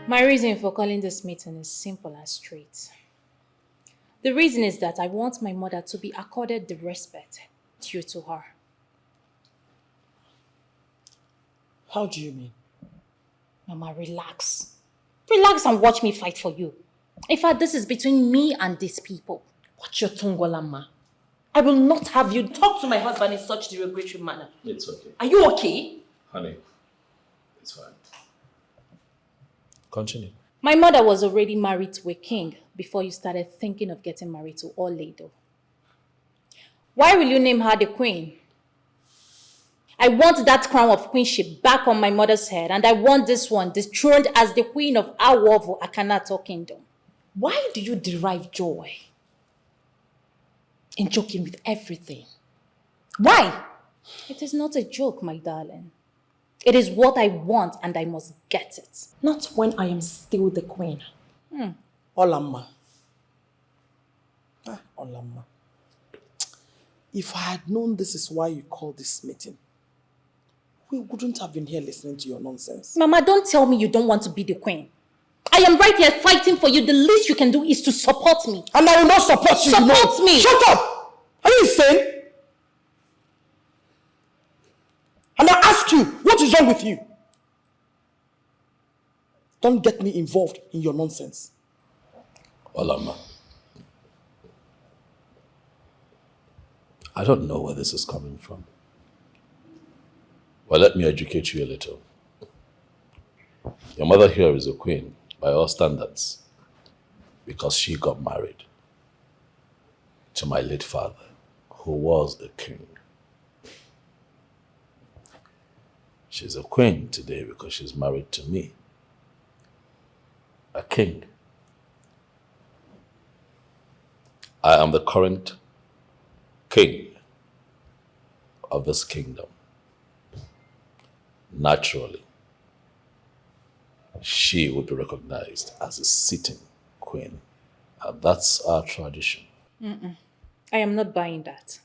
My reason for calling this meeting is simple and straight. The reason is that I want my mother to be accorded the respect due to her. How do you mean? Mama, relax. Relax and watch me fight for you. In fact, this is between me and these people. Watch your tongue, Olama. I will not have you talk to my husband in such derogatory manner. It's okay. Are you okay? Honey, it's fine. Continue. My mother was already married to a king before you started thinking of getting married to Oledo. Why will you name her the queen? I want that crown of queenship back on my mother's head, and I want this one dethroned as the queen of Awovo Akanato kingdom. Why do you derive joy in joking with everything? Why? It is not a joke, my darling. It is what I want, and I must get it. Not when I am still the queen. Olama. Olama. If I had known this is why you called this meeting, we wouldn't have been here listening to your nonsense. Mama, don't tell me you don't want to be the queen. I am right here fighting for you. The least you can do is to support me. And I will not support you. Support me. Shut up! Are you insane? And I ask you, what is wrong with you? Don't get me involved in your nonsense. Olama, I don't know where this is coming from. Well, let me educate you a little. Your mother here is a queen by all standards because she got married to my late father, who was a king. She's a queen today because she's married to me, a king. I am the current king of this kingdom. Naturally, she will be recognized as a sitting queen. And that's our tradition. I am not buying that.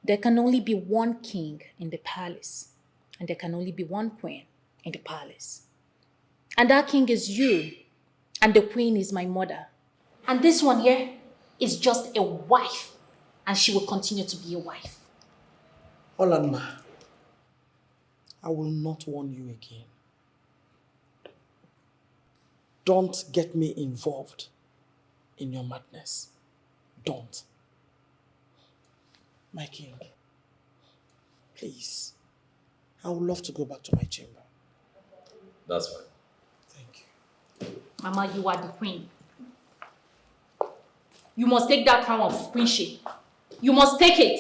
There can only be one king in the palace, and there can only be one queen in the palace. And that king is you, and the queen is my mother. And this one here is just a wife, and she will continue to be a wife. Olanma, I will not warn you again. Don't get me involved in your madness. Don't. My king, please. I would love to go back to my chamber. That's fine. Thank you. Mama, you are the queen. You must take that crown of queenship. You must take it.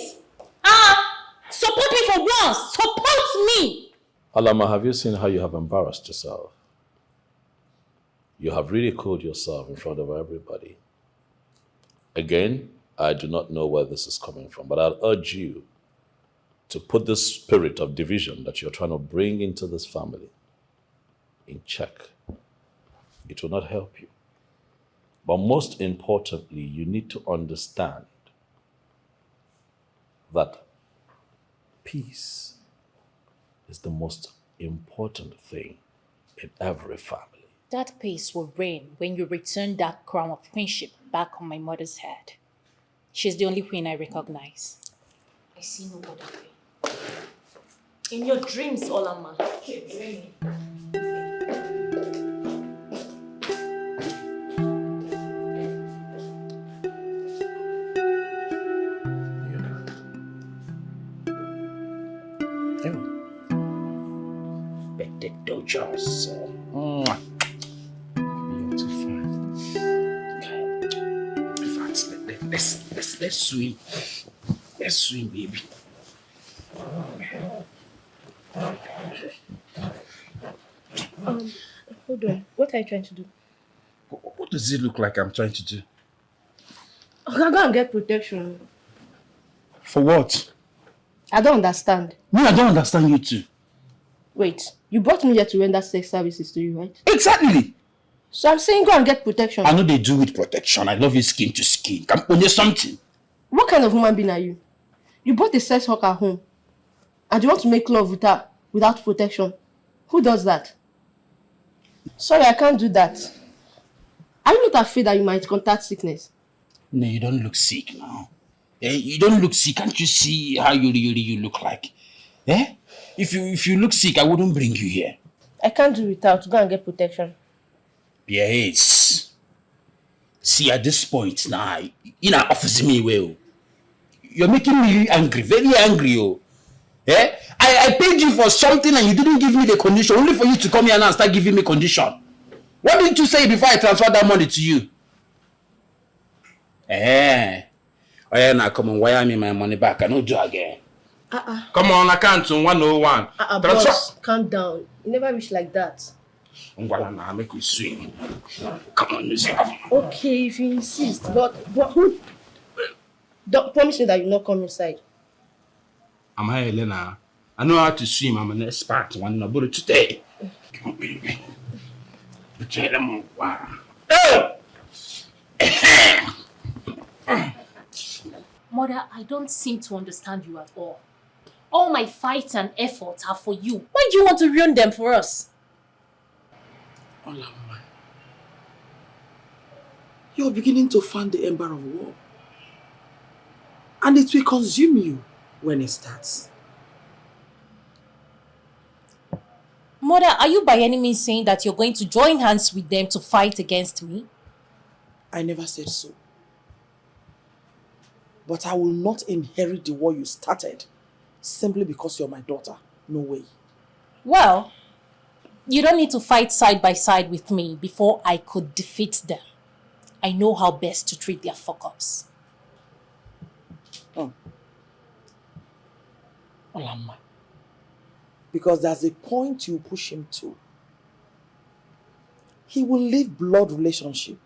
Support me for once. Support me. Alama, have you seen how you have embarrassed yourself? You have ridiculed yourself in front of everybody. Again, I do not know where this is coming from, but I'd urge you to put this spirit of division that you're trying to bring into this family in check. It will not help you. But most importantly, you need to understand that peace is the most important thing in every family. That peace will reign when you return that crown of queenship back on my mother's head. She's the only queen I recognize. I see no other queen. In your dreams, Olama. Keep dreaming. Just you're too fine. In fact, let's swim. Let's swim, baby. Hold on. What are you trying to do? What does it look like I'm trying to do? I can go and get protection. For what? I don't understand. Me, I don't understand you too. Wait, you brought me here to render sex services to you, right? Exactly. So I'm saying go and get protection. I know they do with protection. I love you skin to skin. Can only something. What kind of human being are you? You brought a sex worker home and you want to make love with her without protection. Who does that? Sorry, I can't do that. Are you not afraid that you might contact sickness? No, you don't look sick now. You don't look sick. Can't you see how you look like? If you look sick, I wouldn't bring you here. I can't do without. Go and get protection. Yes. See, at this point now, you're not offering me well. You're making me angry, very angry. Oh. I paid you for something and you didn't give me the condition, only for you to come here now and start giving me condition. What didn't you say before I transfer that money to you? Oh yeah, now come on, wire me my money back. I don't do again. Come on, account on 101. Boss, calm down. You never wish like that. Now make we swim. Come on, Lucy. Okay, if you insist, but who? Don't promise me that you'll not come inside. I'm here, Elena. I know how to swim. I'm an expert. One about today. Come on, baby. Mother, I don't seem to understand you at all. All my fights and efforts are for you. Why do you want to ruin them for us? Olamma, you're beginning to fan the ember of war. And it will consume you when it starts. Mother, are you by any means saying that you're going to join hands with them to fight against me? I never said so. But I will not inherit the war you started simply because you're my daughter. No way. Well, you don't need to fight side by side with me before I could defeat them. I know how best to treat their fuck-ups. Olamma. Because there's a point you push him to. He will leave blood relationship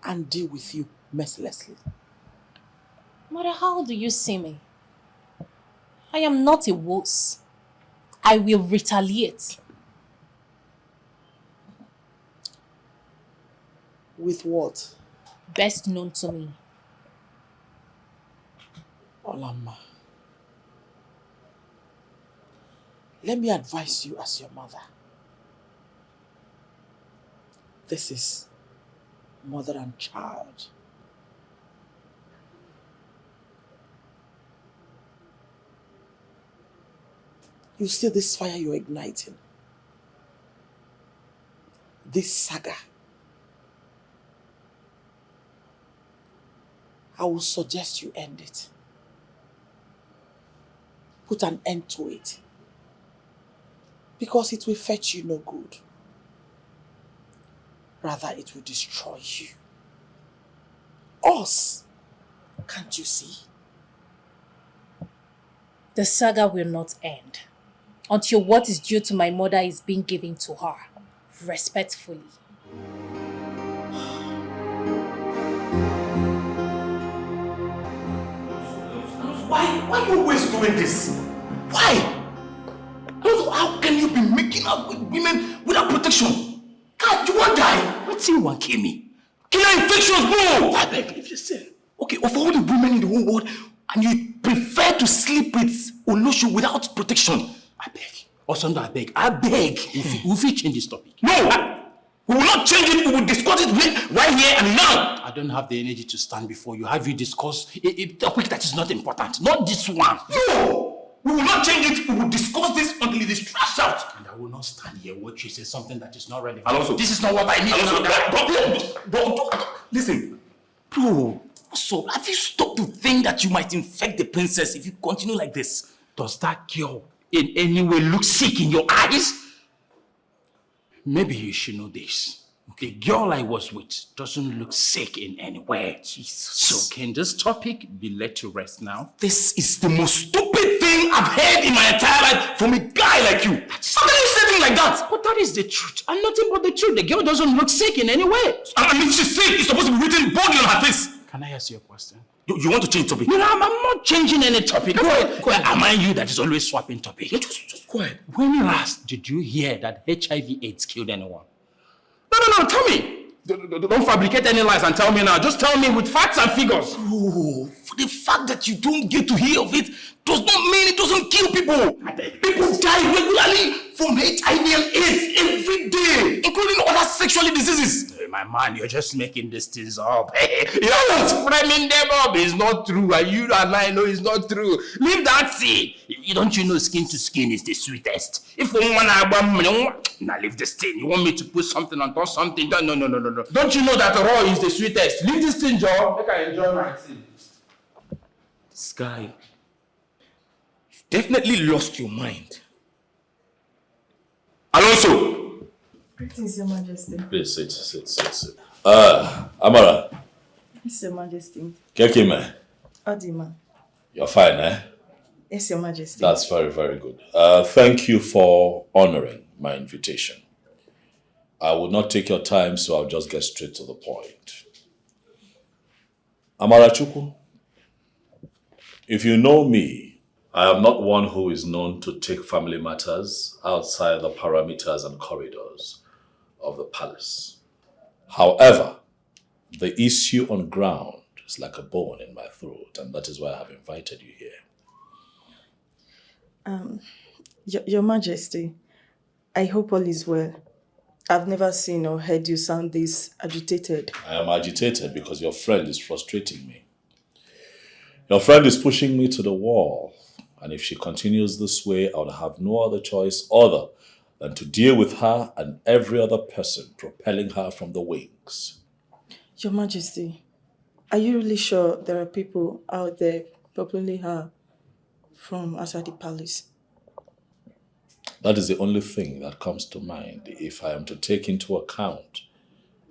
and deal with you mercilessly. Mother, how do you see me? I am not a wuss. I will retaliate. With what? Best known to me. Olamma. Let me advise you as your mother. This is mother and child. You see this fire you're igniting? This saga. I will suggest you end it. Put an end to it. Because it will fetch you no good. Rather, it will destroy you. Us. Can't you see? The saga will not end until what is due to my mother is being given to her, respectfully. Why are you always doing this? Why? How can you be making up with women without protection? God, you won't die. What's you want kill me? Killer infections, bro! I beg, leave yourself. Okay, of all the women in the whole world, and you prefer to sleep with Olosho without protection. I beg. Osondo, I beg. If we change this topic. No! We will not change it. We will discuss it right here and now. I don't have the energy to stand before you. Have you discussed a topic that is not important? Not this one. No! We will not change it. We will discuss this until it is trashed out. And I will not stand here watch you say something that is not relevant. Also, this is not what I need. Bro, listen. Bro, what's up? Have you stopped to think that you might infect the princess if you continue like this? Does that girl in any way look sick in your eyes? Maybe you should know this. The girl I was with doesn't look sick in any way. Jesus. So can this topic be let to rest now? This is the most stupid thing I've heard in my entire life from a guy like you. How can you say things like that? But that is the truth. And nothing but the truth. The girl doesn't look sick in any way. I mean, if she's sick, it's supposed to be written boldly on her face. Can I ask you a question? You want to change topic? No, I'm not changing any topic. Go ahead. Am I you that is always swapping topic? Just go ahead. When last did you hear that HIV/AIDS killed anyone? No, tell me. Don't fabricate any lies and tell me now. Just tell me with facts and figures. Oh, for the fact that you don't get to hear of it does not mean it doesn't kill people. People die regularly from HIV and AIDS every day, including other sexual diseases. My man, you're just making these things up. You're just framing them up. It's not true. And you and I know it's not true. Leave that thing. Don't you know skin to skin is the sweetest? If now leave this thing. You want me to put something on top something? No. Don't you know that raw is the sweetest? Leave this thing, Joe. Make I enjoy my tea. This guy, you've definitely lost your mind. Alonso! Greetings, Your Majesty. Please sit. Amara. Yes, Your Majesty. Kekime. Adima. You're fine, eh? Yes, Your Majesty. That's very, very good. Thank you for honoring my invitation. I will not take your time, so I'll just get straight to the point. Amara Chukwu, if you know me, I am not one who is known to take family matters outside the parameters and corridors of the palace. However, the issue on ground is like a bone in my throat, and that is why I have invited you here. Your Majesty, I hope all is well. I've never seen or heard you sound this agitated. I am agitated because your friend is frustrating me. Your friend is pushing me to the wall, and if she continues this way, I will have no other choice other than to deal with her and every other person propelling her from the wings. Your Majesty, are you really sure there are people out there propelling her from outside the palace? That is the only thing that comes to mind if I am to take into account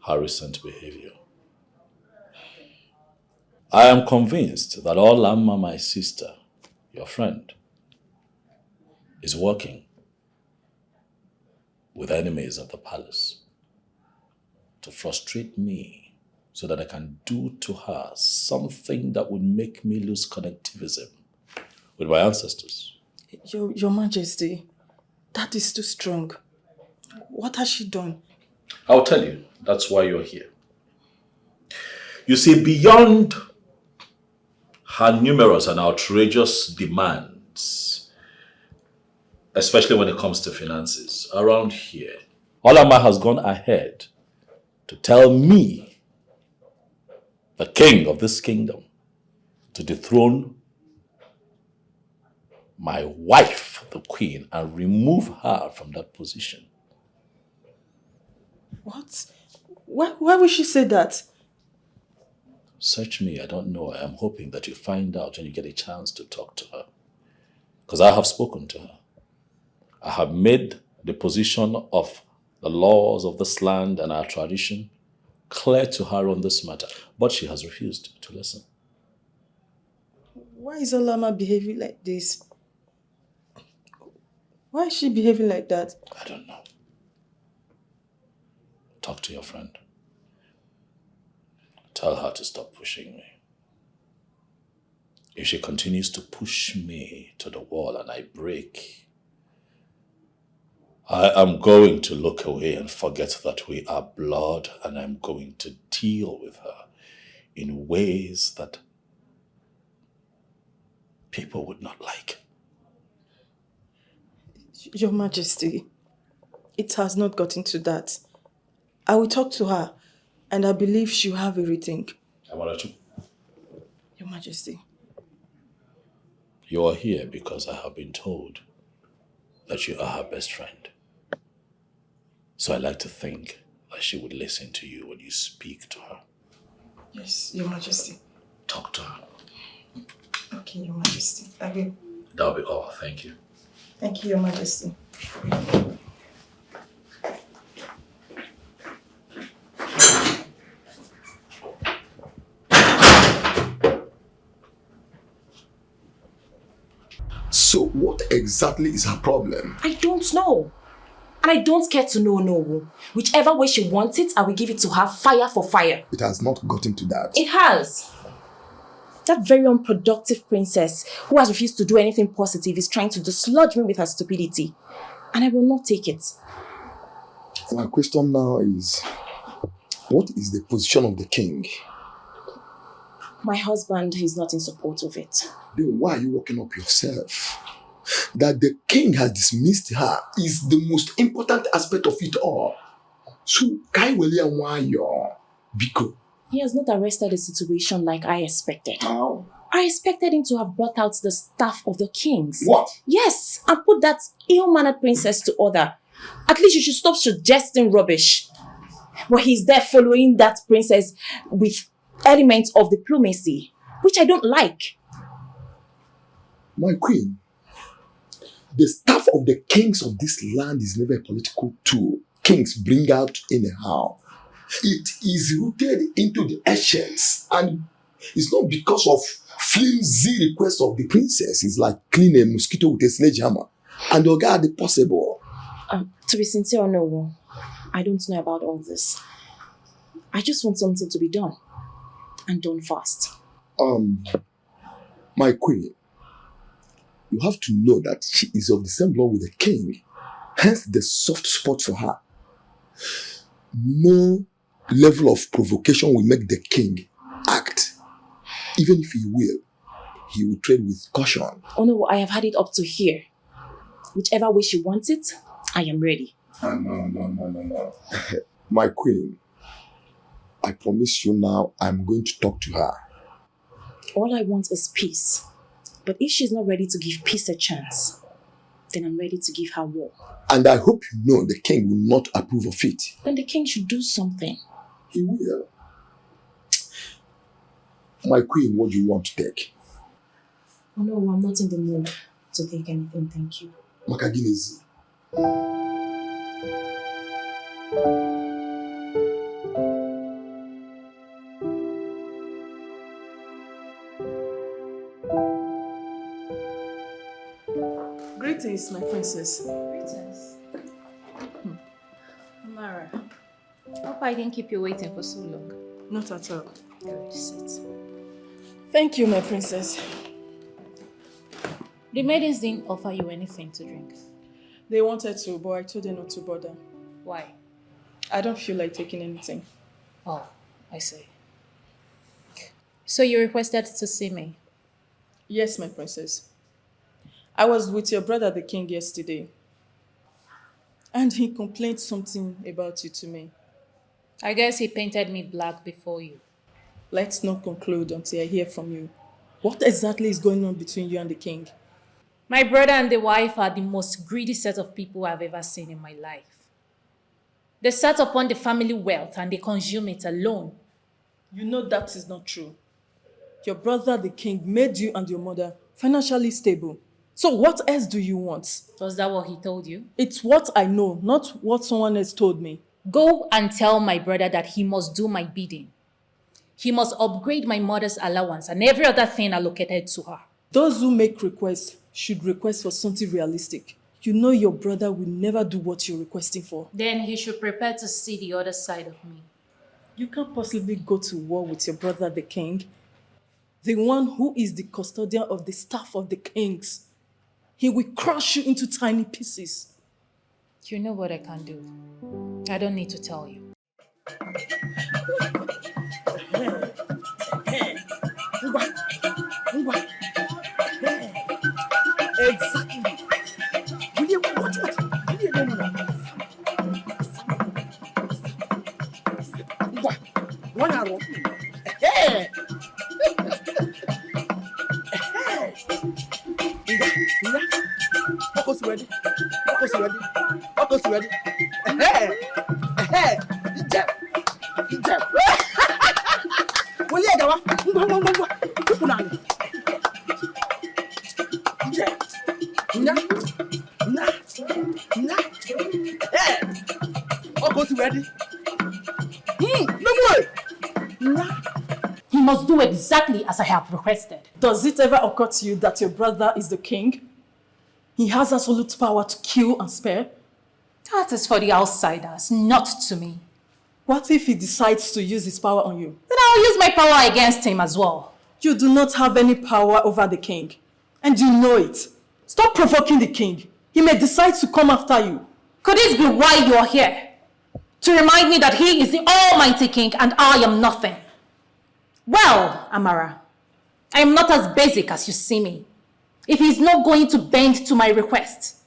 her recent behavior. I am convinced that Olamma, my sister, your friend, is working with enemies of the palace to frustrate me so that I can do to her something that would make me lose connectivism with my ancestors. Your Majesty, that is too strong. What has she done? I'll tell you. That's why you're here. You see, beyond her numerous and outrageous demands, especially when it comes to finances, around here, Olamma has gone ahead to tell me, the king of this kingdom, to dethrone my wife, the queen, and remove her from that position. What? Why would she say that? Search me, I don't know. I am hoping that you find out when you get a chance to talk to her. Because I have spoken to her. I have made the position of the laws of this land and our tradition clear to her on this matter. But she has refused to listen. Why is Olamma behaving like this? Why is she behaving like that? I don't know. Talk to your friend. Tell her to stop pushing me. If she continues to push me to the wall and I break, I am going to look away and forget that we are blood, and I'm going to deal with her in ways that people would not like. Your Majesty, it has not gotten to that. I will talk to her, and I believe she'll have a rethink. Your Majesty. You are here because I have been told that you are her best friend. So I like to think that she would listen to you when you speak to her. Yes, Your Majesty. Talk to her. Okay, Your Majesty. I will. That'll be all. Thank you. Thank you, Your Majesty. So what exactly is her problem? I don't know. And I don't care to know, no. Whichever way she wants it, I will give it to her fire for fire. It has not gotten to that. It has. That very unproductive princess who has refused to do anything positive is trying to dislodge me with her stupidity. And I will not take it. My question now is, what is the position of the king? My husband is not in support of it. Then why are you working up yourself? That the king has dismissed her is the most important aspect of it all. So, Kai William Wayo, Biko. He has not arrested the situation like I expected. How? I expected him to have brought out the staff of the kings. What? Yes, and put that ill-mannered princess to order. At least you should stop suggesting rubbish. But he's there following that princess with elements of diplomacy, which I don't like. My queen, the staff of the kings of this land is never a political tool. Kings bring out anyhow. It is rooted into the essence, and it's not because of flimsy requests of the princess. It's like clean a mosquito with a sledgehammer. And the guard the possible. To be sincere, no, I don't know about all this. I just want something to be done, and done fast. My queen, you have to know that she is of the same blood with the king, hence the soft spot for her. No level of provocation will make the king act. Even if he will tread with caution. Oh no, I have had it up to here. Whichever way she wants it, I am ready. No. My queen, I promise you now, I'm going to talk to her. All I want is peace. But if she's not ready to give peace a chance, then I'm ready to give her war. And I hope you know the king will not approve of it. Then the king should do something. He will. My queen, what do you want to take? Oh no, I'm not in the mood to take anything, thank you. Makaginezi. Greetings, my princess. Greetings. Mara, hope I didn't keep you waiting for so long. Not at all. Good, sit. Thank you, my princess. The maidens didn't offer you anything to drink. They wanted to, but I told them not to bother. Why? I don't feel like taking anything. Oh, I see. So you requested to see me? Yes, my princess. I was with your brother, the king, yesterday. And he complained something about you to me. I guess he painted me black before you. Let's not conclude until I hear from you. What exactly is going on between you and the king? My brother and the wife are the most greedy set of people I've ever seen in my life. They sat upon the family wealth and they consume it alone. You know that is not true. Your brother, the king, made you and your mother financially stable. So what else do you want? Was that what he told you? It's what I know, not what someone else told me. Go and tell my brother that he must do my bidding. He must upgrade my mother's allowance and every other thing allocated to her. Those who make requests should request for something realistic. You know your brother will never do what you're requesting for. Then he should prepare to see the other side of me. You can't possibly go to war with your brother, the king. The one who is the custodian of the staff of the kings. He will crush you into tiny pieces. You know what I can do. I don't need to tell you. Exactly. William, what? One arrow. Hey! Focus ready. Focus ready. Focus ready. Hey! Hey! Jab! Jab! William, dawa. Ngwa. Kukunani. Jab! Na. Hey! Focus ready. No more. He must do exactly as I have requested. Does it ever occur to you that your brother is the king? He has absolute power to kill and spare. That is for the outsiders, not to me. What if he decides to use his power on you? Then I'll use my power against him as well. You do not have any power over the king. And you know it. Stop provoking the king. He may decide to come after you. Could it be why you are here? To remind me that he is the almighty king and I am nothing. Well, Amara, I am not as basic as you see me. If he's not going to bend to my request,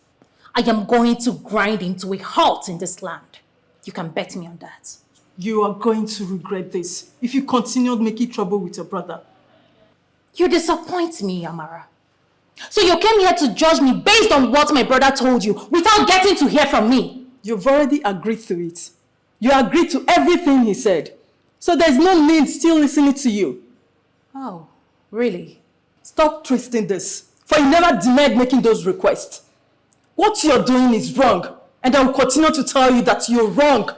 I am going to grind him to a halt in this land. You can bet me on that. You are going to regret this if you continue making trouble with your brother. You disappoint me, Amara. So you came here to judge me based on what my brother told you without getting to hear from me. You've already agreed to it. You agreed to everything he said. So there's no need still listening to you. Oh, really? Stop twisting this, for you never denied making those requests. What you're doing is wrong, and I will continue to tell you that you're wrong.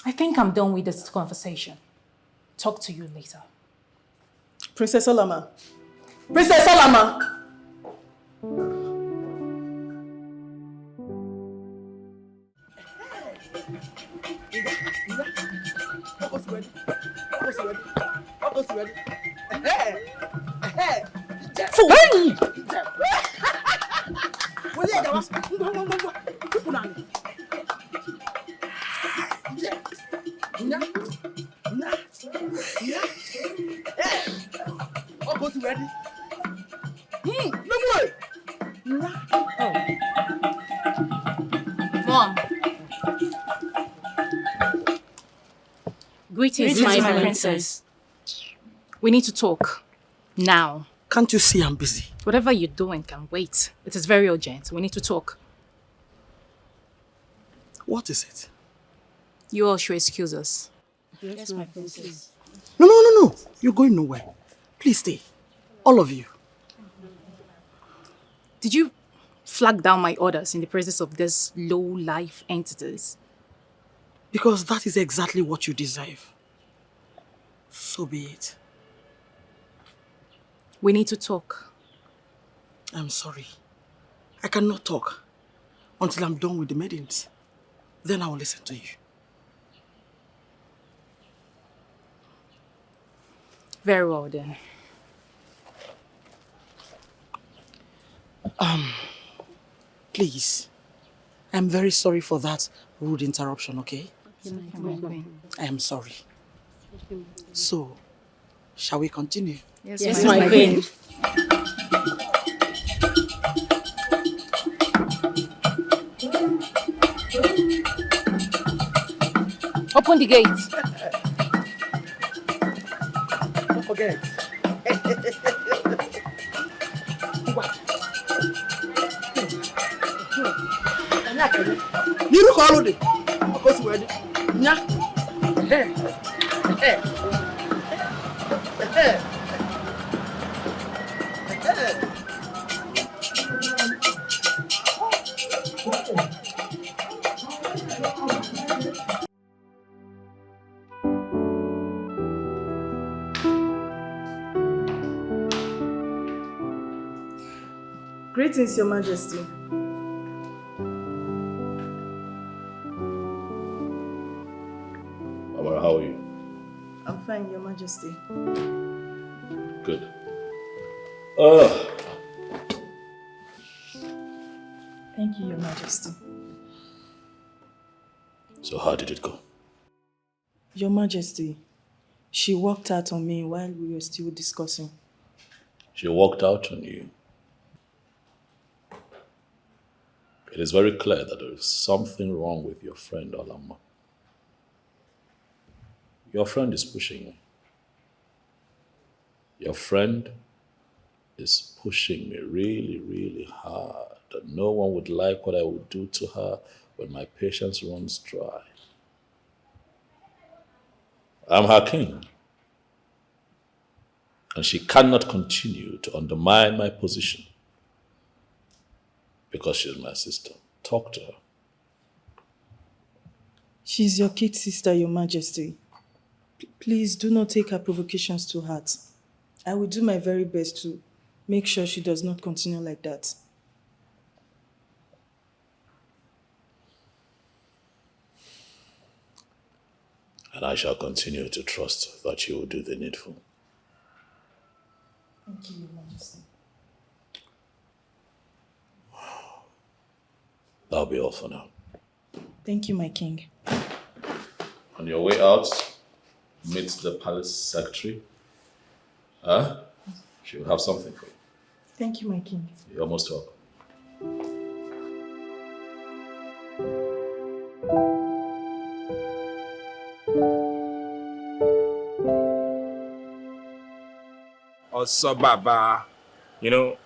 I think I'm done with this conversation. Talk to you later. Princess Olama. Princess Olama! Mom. Greetings, my princess. We need to talk. Now. Can't you see I'm busy? Whatever you're doing can wait. It is very urgent. We need to talk. What is it? You all should excuse us. Yes, my princess. No. You're going nowhere. Please stay. All of you. Did you flag down my orders in the presence of these low-life entities? Because that is exactly what you deserve. So be it. We need to talk. I'm sorry. I cannot talk until I'm done with the maidens. Then I will listen to you. Very well then. Please. I'm very sorry for that rude interruption, okay? I am sorry. So, shall we continue? Yes, my queen. Open the gate. Don't forget. You look all of it. Of course, we're Greetings, Your Majesty. Amara, how are you? I'm fine, Your Majesty. Good. Thank you, Your Majesty. So how did it go? Your Majesty, she walked out on me while we were still discussing. She walked out on you. It is very clear that there is something wrong with your friend, Olama. Your friend is pushing you. Your friend is pushing me really, really hard. That no one would like what I would do to her when my patience runs dry. I'm her king. And she cannot continue to undermine my position because she's my sister. Talk to her. She's your kid sister, Your Majesty. Please do not take her provocations to heart. I will do my very best to make sure she does not continue like that. And I shall continue to trust that you will do the needful. Thank you, Your Majesty. That'll be all for now. Thank you, my king. On your way out, meet the palace secretary. She will have something for you. Thank you, my king. You're most welcome. Also, Baba, you know,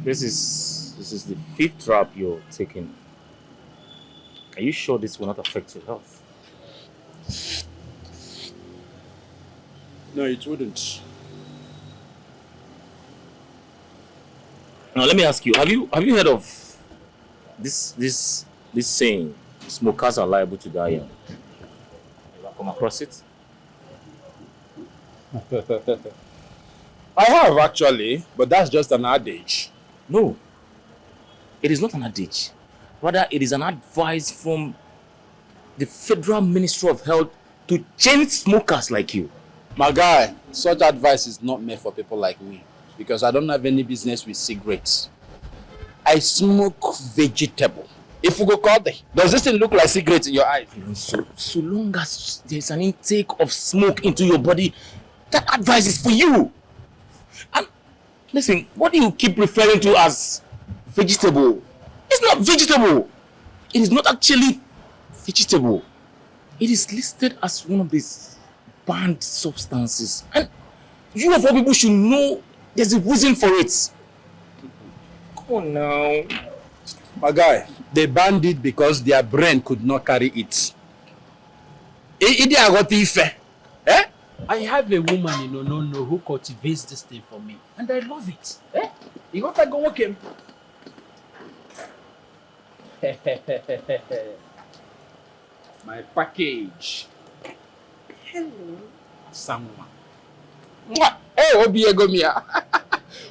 this is the 5th trap you're taking. Are you sure this will not affect your health? No, it wouldn't. Now let me ask you, have you heard of this saying, smokers are liable to die young? Have you come across it? I have actually, but that's just an adage. No, it is not an adage. Rather, it is an advice from the Federal Ministry of Health to change smokers like you. My guy, such advice is not meant for people like me because I don't have any business with cigarettes. I smoke vegetable. If we go call it, does this thing look like cigarettes in your eyes? So long as there's an intake of smoke into your body, that advice is for you. And listen, what do you keep referring to as vegetable? It's not vegetable. It is not actually vegetable. It is listed as one of these banned substances. And you of all people should know there's a reason for it. Come on now. My guy, they banned it because their brain could not carry it. Eh? I have a woman in Onono who cultivates this thing for me, and I love it. Eh? You got to go work him. My package. Hello. Someone. Hey, Obiegomia.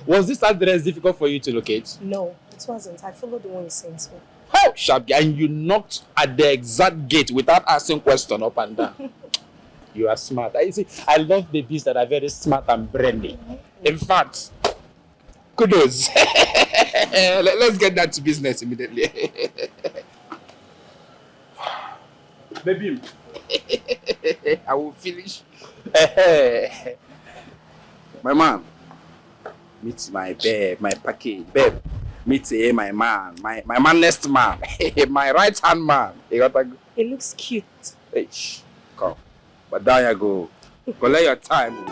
Was this address difficult for you to locate? No, it wasn't. I followed the one you sent me. Oh, sharp guy, and you knocked at the exact gate without asking question up and down. You are smart. I see. I love babies that are very smart and brainy. In fact, kudos. Let's get down to business immediately. Baby, I will finish. My man, meet my babe, my package, babe. Meet my man, my manest man, my right hand man. You gotta go. It looks cute. Hey, come. But there you go. Collect your time.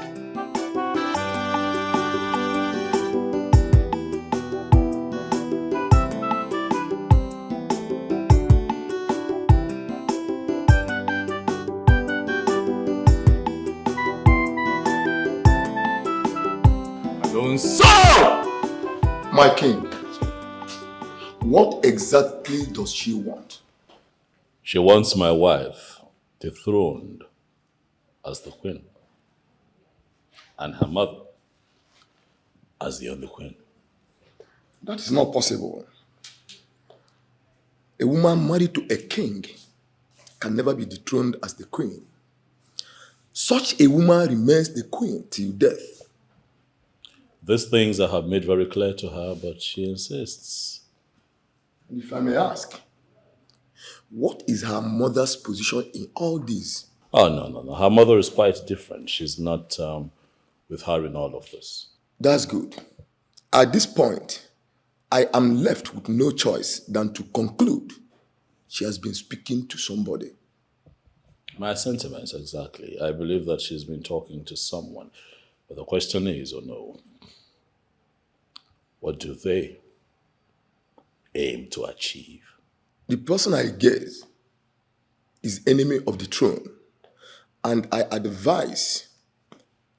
So, My king, what exactly does she want? She wants my wife dethroned as the queen, and her mother as the only queen. That is not possible. A woman married to a king can never be dethroned as the queen. Such a woman remains the queen till death. These things I have made very clear to her, but she insists. And if I may ask, what is her mother's position in all this? Oh, no. Her mother is quite different. She's not with her in all of this. That's good. At this point, I am left with no choice than to conclude she has been speaking to somebody. My sentiments, exactly. I believe that she's been talking to someone. But the question is, what do they aim to achieve? The person I guess is enemy of the throne, and I advise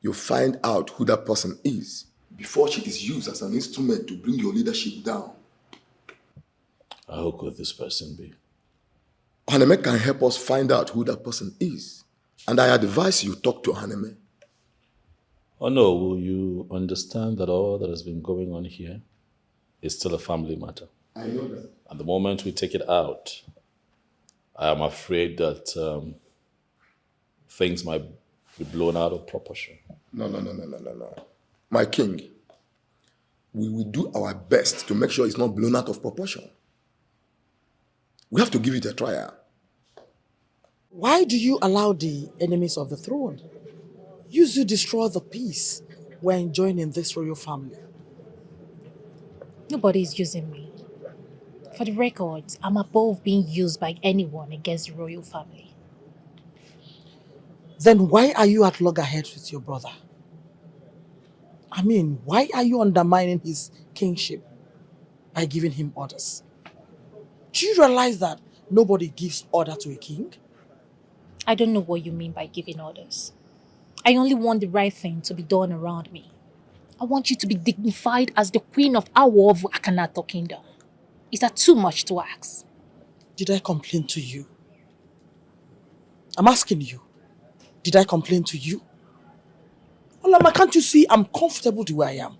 you find out who that person is before she is used as an instrument to bring your leadership down. Who could this person be? Haneme can help us find out who that person is, and I advise you talk to Haneme. Oh no, will you understand that all that has been going on here is still a family matter? I know that. And the moment we take it out, I am afraid that things might be blown out of proportion. No. My king, we will do our best to make sure it's not blown out of proportion. We have to give it a trial. Why do you allow the enemies of the throne use to destroy the peace we're enjoying in this royal family? Nobody's using me. For the record, I'm above being used by anyone against the royal family. Then why are you at loggerheads with your brother? I mean, why are you undermining his kingship by giving him orders? Do you realize that nobody gives order to a king? I don't know what you mean by giving orders. I only want the right thing to be done around me. I want you to be dignified as the queen of Awo of Akanato Kingdom. Is that too much to ask? Did I complain to you? I'm asking you. Did I complain to you? Olama, can't you see I'm comfortable the way I am?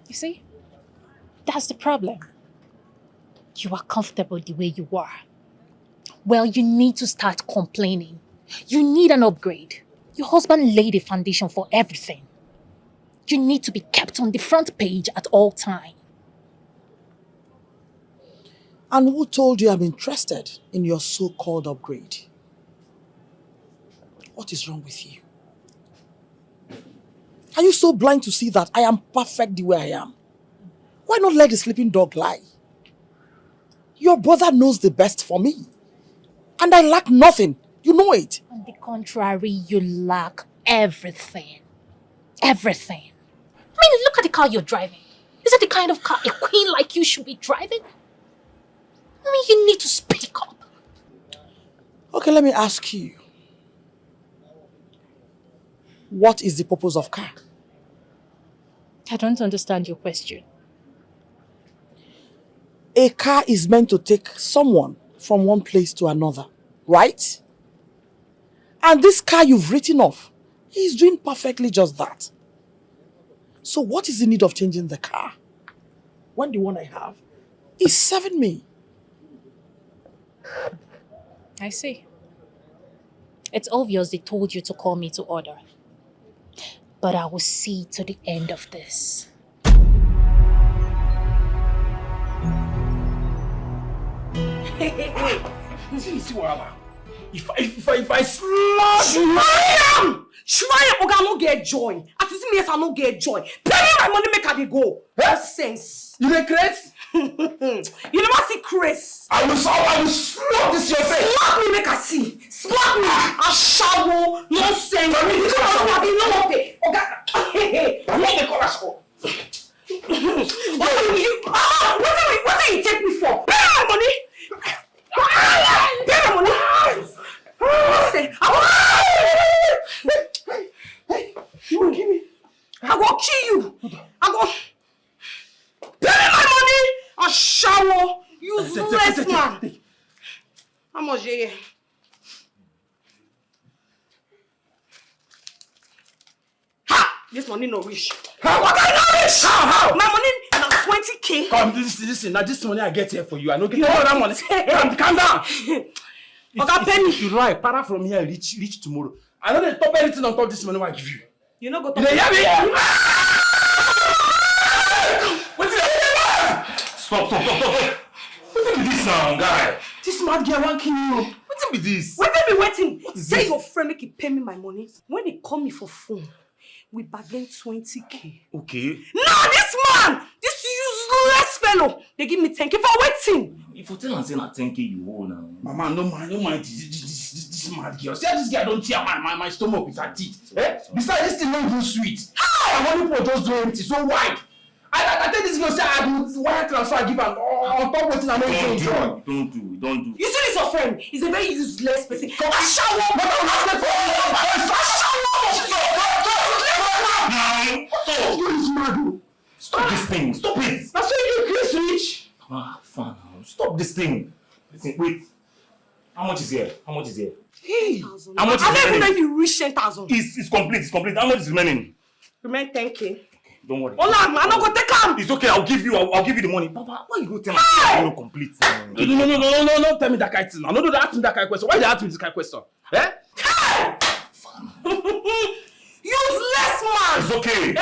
You see? That's the problem. You are comfortable the way you are. Well, you need to start complaining. You need an upgrade. Your husband laid a foundation for everything. You need to be kept on the front page at all times. And who told you I'm interested in your so-called upgrade? What is wrong with you? Are you so blind to see that I am perfect the way I am? Why not let the sleeping dog lie? Your brother knows the best for me. And I lack nothing. You know it. On the contrary, you lack everything. Everything. I mean, look at the car you're driving. Is it the kind of car a queen like you should be driving? I mean, you need to speak up. Okay, let me ask you. What is the purpose of car? I don't understand your question. A car is meant to take someone from one place to another, right? And this car you've written off is doing perfectly just that. So what is the need of changing the car when the one I have is serving me? I see. It's obvious they told you to call me to order. But I will see to the end of this. See, Wala. If I slap you, Shwaya Oga no get joy. As you see me, I no get joy. Pay me my money, make her dey go. Sense. you dey craze? You never see Chris. I will slap this your face. Slap me, make her see. Slap me. I shower. Nonsense. You don't have no pay. Oga. I'm not the color school. What do you take me for? Pay my money. Pay my money. Listen, Hey, you will kill me. I will kill you. I go. Pay me my money. I shower. Useless man. How much you? Ha! This money no rich. How? What kind of rich? How? My money now 20K. Come, listen. Now this money I get here for you. I don't get all that money. Calm down. Oga pay me. If you lie, para from here, reach tomorrow. I don't need to top anything on top this money I give you. You know go You dey hear me? What's it? Stop. What is this now, guy? This mad girl won't kill you. What is this? Waiting. What is Say this? your friend make he pay me my money. When he call me for phone, we bargain 20K. Okay. Now this man, this useless fellow, they give me 10K for waiting. If you tell am say na 10K you hold now. Mama, no mind this mad girl. See how this girl don't tear my stomach with her teeth. Eh? Besides, this thing not even sweet. How? My money for just do empty, so wide. I tell this girl say I do wire transfer give am on top wetin I know Don't do. You see this your friend? He's a very useless person. Stop this thing. Stop it. That's why you Chris rich. Fun. Stop this thing. Listen, wait. How much is here? Hey. How much is I don't even know remaining? if you reach 10,000. It's complete. How much is remaining? Remain 10K. Don't worry. Hola, I'm not gonna take him. It's okay. I'll give you the money. Papa, why you go tell me you're not complete? No. Tell me that kind of thing. No, don't ask me that kind of question. Why you ask me this kind of question? Eh? Useless man. It's okay.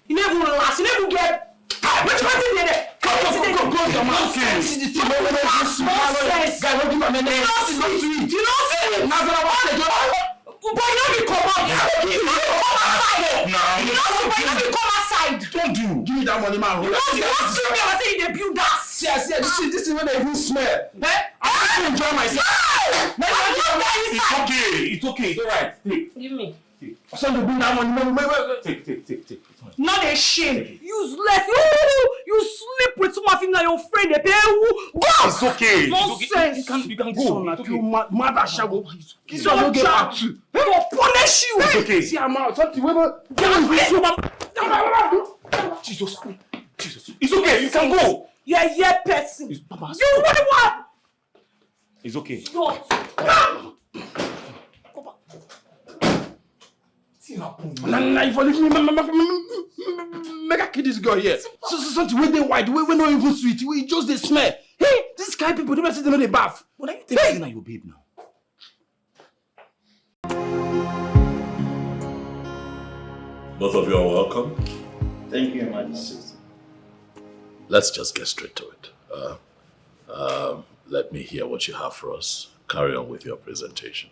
You never last. You never get. Which one is there? Go, your mouth. See this thing. Nonsense. Guy, don't give me a minute. You know, Boy, you come out. You come outside. Now. You come outside. Don't do. Give me that money, man. You say you build that. See, this is when they even smell. I want to enjoy myself. It's okay. It's alright. Take. Give me. I said to bring that money. Take. Not a shame. Useless. You sleep with some of your friend. Go. It's okay. Nonsense. You can go. It's okay. Mad as shago. This one will get back to. They will punish you. It's okay. See, I'm out. Something. Jesus. It's okay. You can go. Yeah, person. You what? It's okay. Nah, if I leave me, make a kid this girl here. So something when they white, we not even sweet. We just they smell. Hey, this kind of people, they must say they know they bath. What are you thinking now, your babe now? Both of you are welcome. Thank you, Your Majesty. Let's just get straight to it. Let me hear what you have for us. Carry on with your presentation.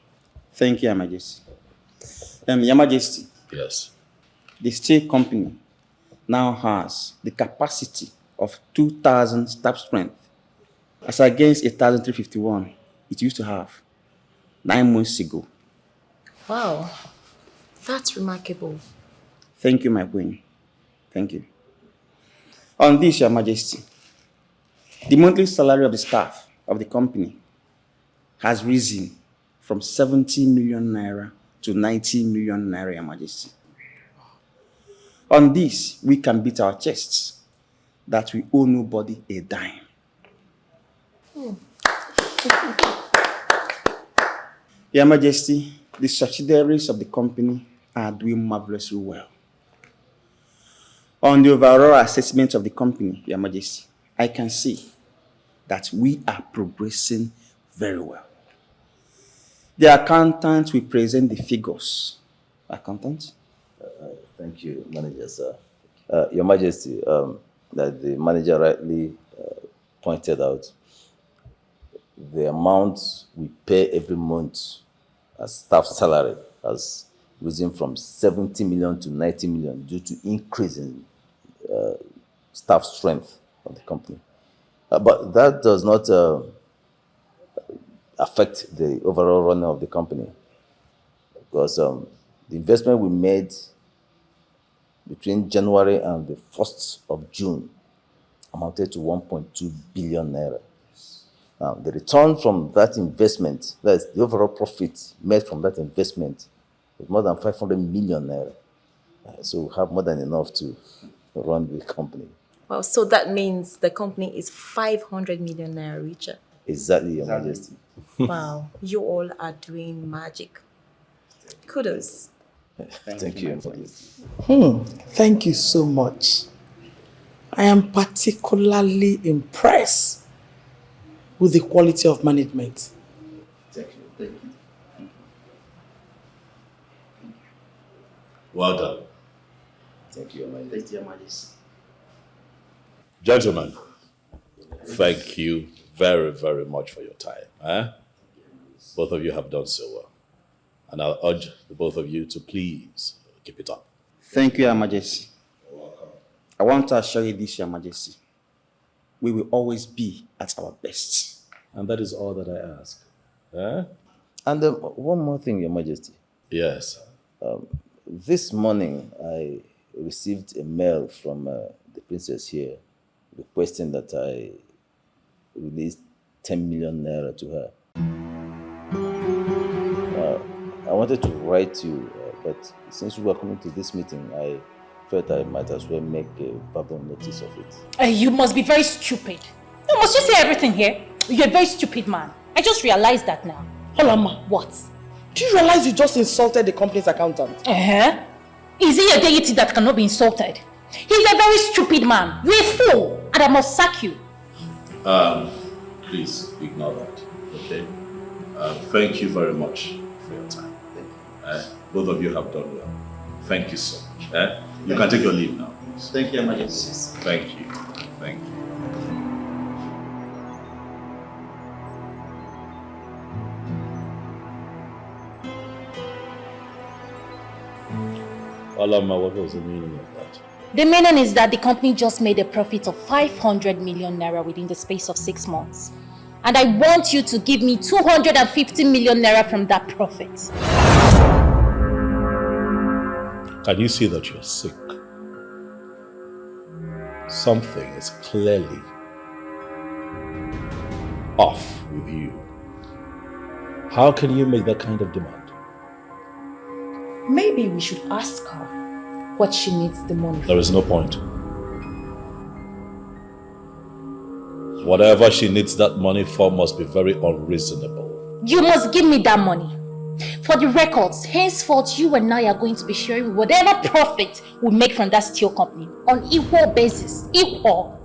Thank you, Your Majesty. Your Majesty, Yes. the state company now has the capacity of 2,000 staff strength as against 1,351 it used to have 9 months ago. Wow, that's remarkable. Thank you, my queen. Thank you. On this, Your Majesty, the monthly salary of the staff of the company has risen from 70 million naira to 90 million naira, Your Majesty. On this, we can beat our chests that we owe nobody a dime. Your Majesty, the subsidiaries of the company are doing marvelously well. On the overall assessment of the company, Your Majesty, I can see that we are progressing very well. The accountant will present the figures. Accountant? Thank you, Manager, sir. Your Majesty, that the manager rightly pointed out, the amount we pay every month as staff salary has risen from 70 million to 90 million due to increase in staff strength of the company. But that does not affect the overall running of the company, because the investment we made between January and the 1st of June amounted to 1.2 billion naira. Now, the return from that investment, that's the overall profit made from that investment, was more than 500 million naira. So we have more than enough to run the company. Well, so that means the company is 500 million naira richer. Exactly, Your Majesty. Wow, you all are doing magic. Kudos. Thank you, Your Majesty. Thank you so much. I am particularly impressed with the quality of management. Thank you. Well done. Thank you, Your Majesty. Thank you, Your Majesty. Gentlemen, thank you very, very much for your time. Both of you have done so well. And I'll urge the both of you to please keep it up. Thank you, Your Majesty. I want to assure you this, Your Majesty. We will always be at our best. And that is all that I ask. And one more thing, Your Majesty. Yes. This morning, I received a mail from the princess here requesting that I release 10 million naira to her. I wanted to write you, but since we were coming to this meeting, I felt I might as well make a verbal notice of it. You must be very stupid. You must just say everything here. You're a very stupid man. I just realized that now. Olama, What? do you realize you just insulted the company's accountant? Is he a deity that cannot be insulted? He's a very stupid man. You're a fool, and I must sack you. Please ignore that, okay? Thank you very much for your time. Both of you have done well. Thank you so much. You can take your leave now, please. Thank you, Your Majesty. Thank you. Thank you. Alama, what was the meaning of that? The meaning is that the company just made a profit of 500 million naira within the space of 6 months. And I want you to give me 250 million naira from that profit. Can you see that you're sick? Something is clearly off with you. How can you make that kind of demand? Maybe we should ask her what she needs the money for. There is no point. Whatever she needs that money for must be very unreasonable. You must give me that money. For the records, henceforth you and I are going to be sharing whatever profit we make from that steel company on equal basis. Equal.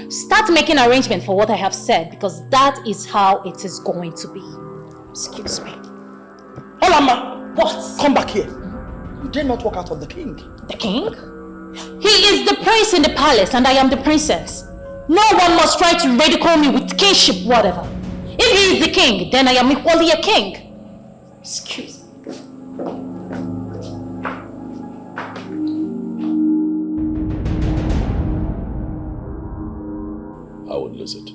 Start making arrangements for what I have said, because that is how it is going to be. Excuse me. Olama! What? Come back here. You dare not walk out on the king. The king? He is the prince in the palace and I am the princess. No one must try to ridicule me with kingship, whatever. If he is the king, then I am equally a king. Excuse me. I won't lose it.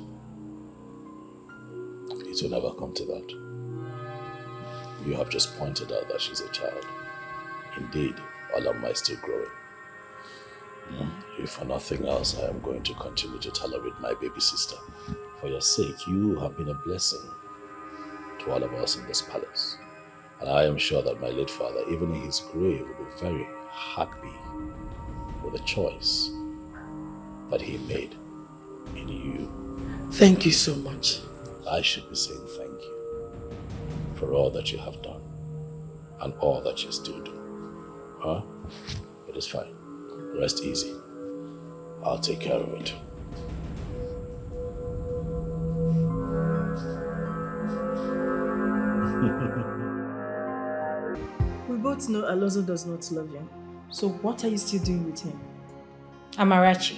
It will never come to that. You have just pointed out that she's a child. Indeed, Alama is still growing. If for nothing else, I am going to continue to tolerate my baby sister. For your sake, you have been a blessing to all of us in this palace. And I am sure that my late father, even in his grave, will be very happy with the choice that he made in you. Thank you so much. I should be saying thank you for all that you have done and all that you still do. Huh? It is fine. Rest easy. I'll take care of it. We both know Alonso does not love you. So what are you still doing with him? Amarachi,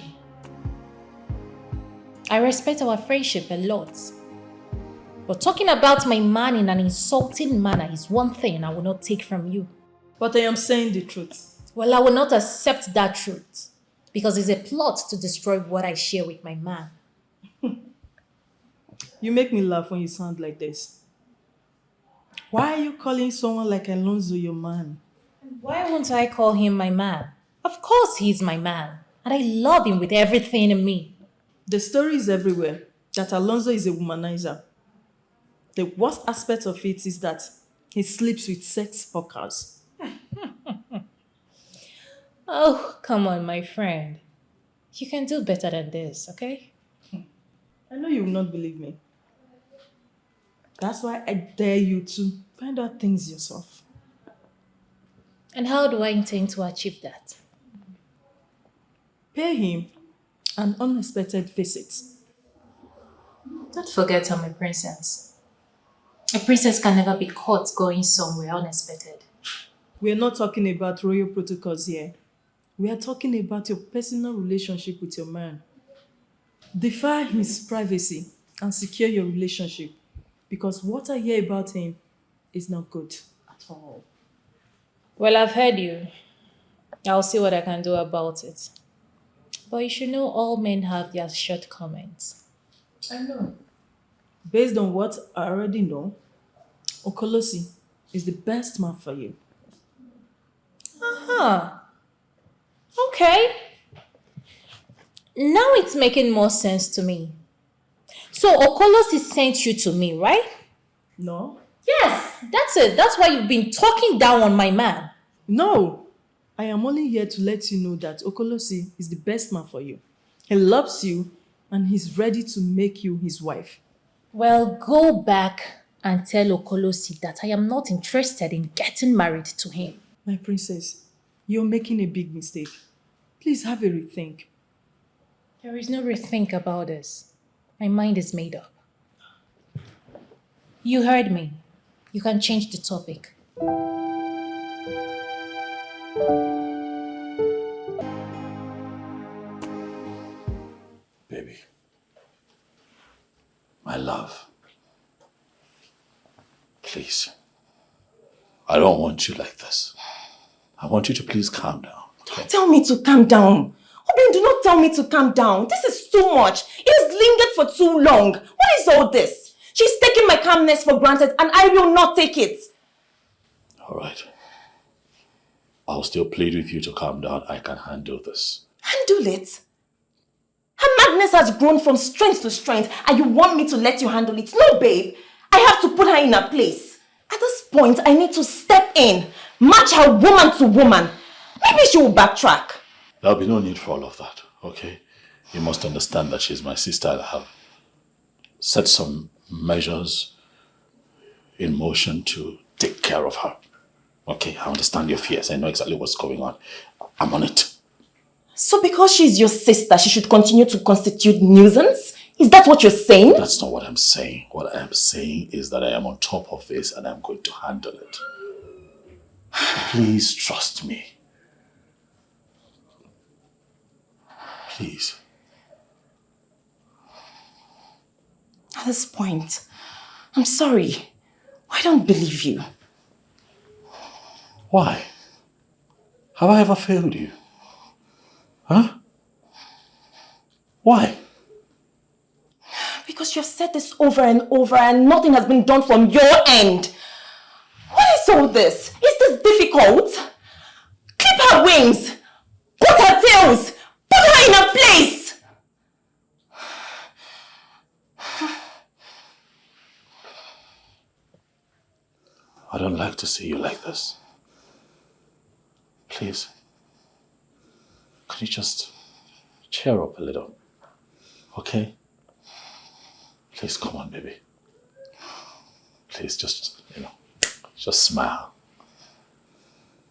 I respect our friendship a lot. But talking about my man in an insulting manner is one thing I will not take from you. But I am saying the truth. Well, I will not accept that truth because it's a plot to destroy what I share with my man. You make me laugh when you sound like this. Why are you calling someone like Alonso your man? Why won't I call him my man? Of course he's my man. And I love him with everything in me. The story is everywhere that Alonso is a womanizer. The worst aspect of it is that he sleeps with sex workers. Oh, come on, my friend. You can do better than this, okay? I know you will not believe me. That's why I dare you to find out things yourself. And how do I intend to achieve that? Pay him an unexpected visit. Don't forget I'm a princess. A princess can never be caught going somewhere unexpected. We're not talking about royal protocols here. We are talking about your personal relationship with your man. Defy his privacy and secure your relationship, because what I hear about him is not good at all. Well, I've heard you. I'll see what I can do about it. But you should know all men have their shortcomings. I know. Based on what I already know, Okolosi is the best man for you. Uh-huh. Okay. Now it's making more sense to me. So Okolosi sent you to me, right? No? Yes, that's it. That's why you've been talking down on my man. No. I am only here to let you know that Okolosi is the best man for you. He loves you and he's ready to make you his wife. Well, go back and tell Okolosi that I am not interested in getting married to him. My princess, you're making a big mistake. Please have a rethink. There is no rethink about this. My mind is made up. You heard me. You can change the topic. Baby, my love, please, I don't want you like this. I want you to please calm down. Don't tell me to calm down. Obin, do not tell me to calm down. This is too much. It has lingered for too long. What is all this? She's taking my calmness for granted and I will not take it. All right. I'll still plead with you to calm down. I can handle this. Handle it? Her madness has grown from strength to strength and you want me to let you handle it? No, babe. I have to put her in her place. At this point, I need to step in, match her woman to woman. Maybe she will backtrack. There'll be no need for all of that, okay? You must understand that she's my sister. I have set some measures in motion to take care of her. Okay, I understand your fears. I know exactly what's going on. I'm on it. So because she's your sister, she should continue to constitute nuisance? Is that what you're saying? That's not what I'm saying. What I am saying is that I am on top of this and I'm going to handle it. Please trust me. Please. At this point, I'm sorry. I don't believe you. Why? Have I ever failed you? Huh? Why? Because you've said this over and over and nothing has been done from your end. What is all this? Is this difficult? Clip her wings. Put her tails. Put her in her place. I don't like to see you like this. Please. Can you just cheer up a little? Okay? Please, come on, baby. Please, just smile.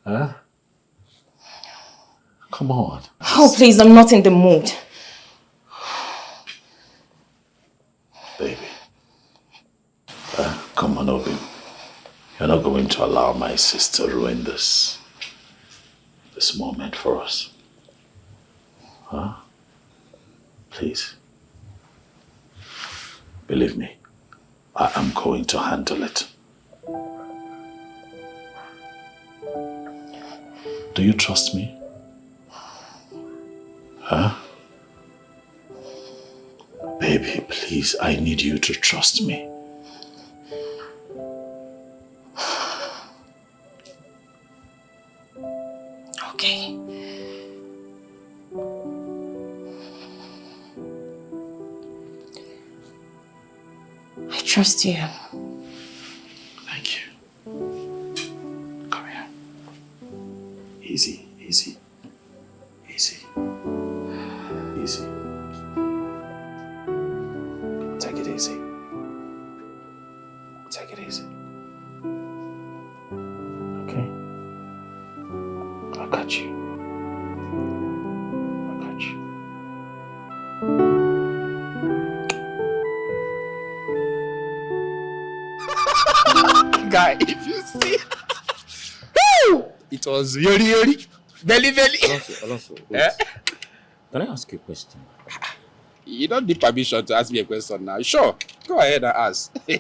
Huh? Come on. Oh, please, I'm not in the mood. Baby. Come on, Obi. You're not going to allow my sister ruin this moment for us. Huh? Please. Believe me, I am going to handle it. Do you trust me? Huh? Baby, please, I need you to trust me. Okay. I trust you. Thank you. Come here. Easy, easy. Easy. Easy. Take it easy. Take it easy. Okay? I got you. I got you. Guy, if you see, it was yori, belly. Alonso, wait. Eh? Can I ask you a question? You don't need permission to ask me a question now. Sure, go ahead and ask. Do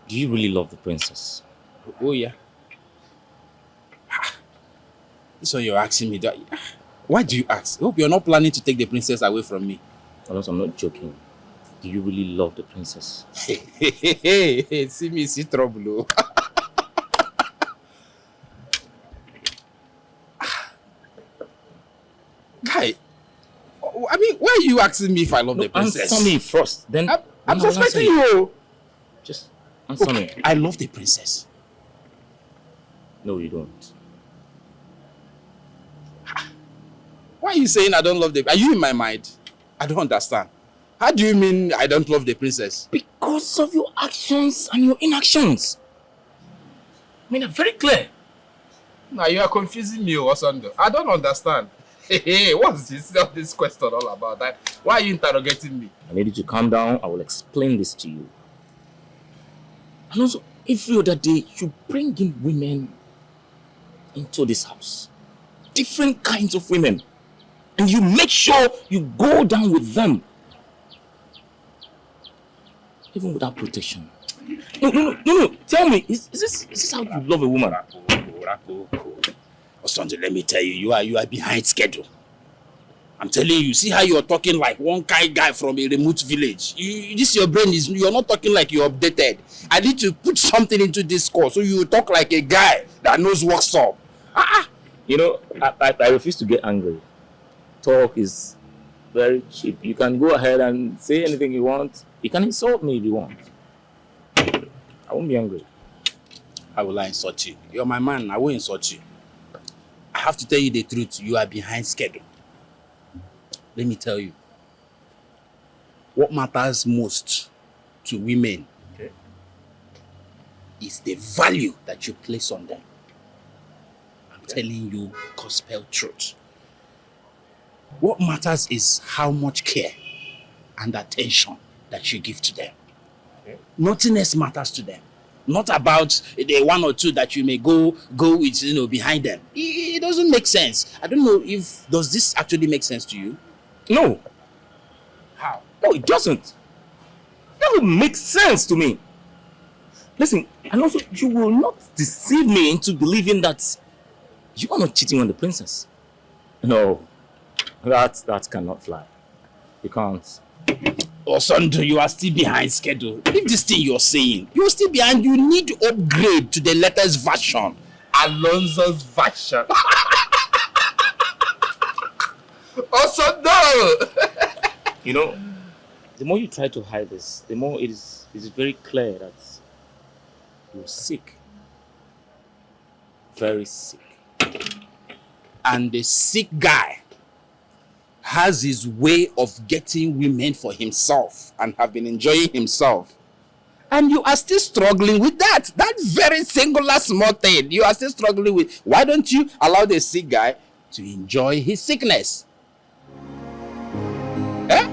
you really love the princess? Oh yeah. So you're asking me that? Why do you ask? I hope you're not planning to take the princess away from me. Alonso, I'm not joking. Do you really love the princess? Hey, see me, see trouble. Guy, I mean, why are you asking me if I love the princess? Answer me first, then I'm suspecting you. Just answer me. I love the princess. No, you don't. Why are you saying I don't love the... Are you in my mind? I don't understand. How do you mean I don't love the princess? Because of your actions and your inactions. I mean, they're very clear. Now you are confusing me, Osando. I don't understand. Hey, what's this question all about? Why are you interrogating me? I need you to calm down. I will explain this to you. And also, every other day, you bring in women into this house. Different kinds of women. And you make sure you go down with them. Even without protection. No. Tell me, is this how you love a woman? Or something, let me tell you, you are behind schedule. I'm telling you, see how you're talking like one kind guy from a remote village. Your brain you're not talking like you're updated. I need to put something into this course so you talk like a guy that knows what's up. You know, I refuse to get angry. Talk is very cheap. You can go ahead and say anything you want. You can insult me if you want. I won't be angry. I will insult you. You're my man, I will insult you. I have to tell you the truth, you are behind schedule. Let me tell you, what matters most to women is the value that you place on them. I'm telling you gospel truth. What matters is how much care and attention that you give to them. Nothing else matters to them. Not about the one or two that you may go with, behind them. It doesn't make sense. I don't know does this actually make sense to you? No. How? No, it doesn't. It doesn't make sense to me. Listen, and also, you will not deceive me into believing that you are not cheating on the princess. No, that cannot fly. You can't. Osando, you are still behind schedule. If this thing you're saying, you're still behind, you need to upgrade to the latest version. Alonso's version. Osando! You know, the more you try to hide this, the more it is very clear that you're sick. Very sick. And the sick guy has his way of getting women for himself and have been enjoying himself. And you are still struggling with that. That very singular small thing you are still struggling with. Why don't you allow the sick guy to enjoy his sickness? Eh?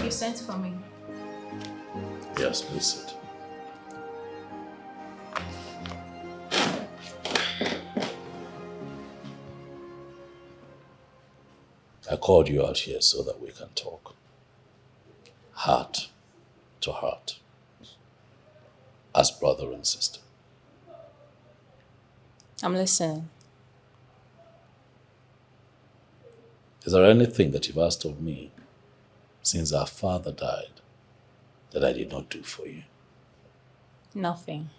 You sent for me. Yes, please sit. I called you out here so that we can talk. Heart to heart. As brother and sister. I'm listening. Is there anything that you've asked of me since our father died that I did not do for you? Nothing.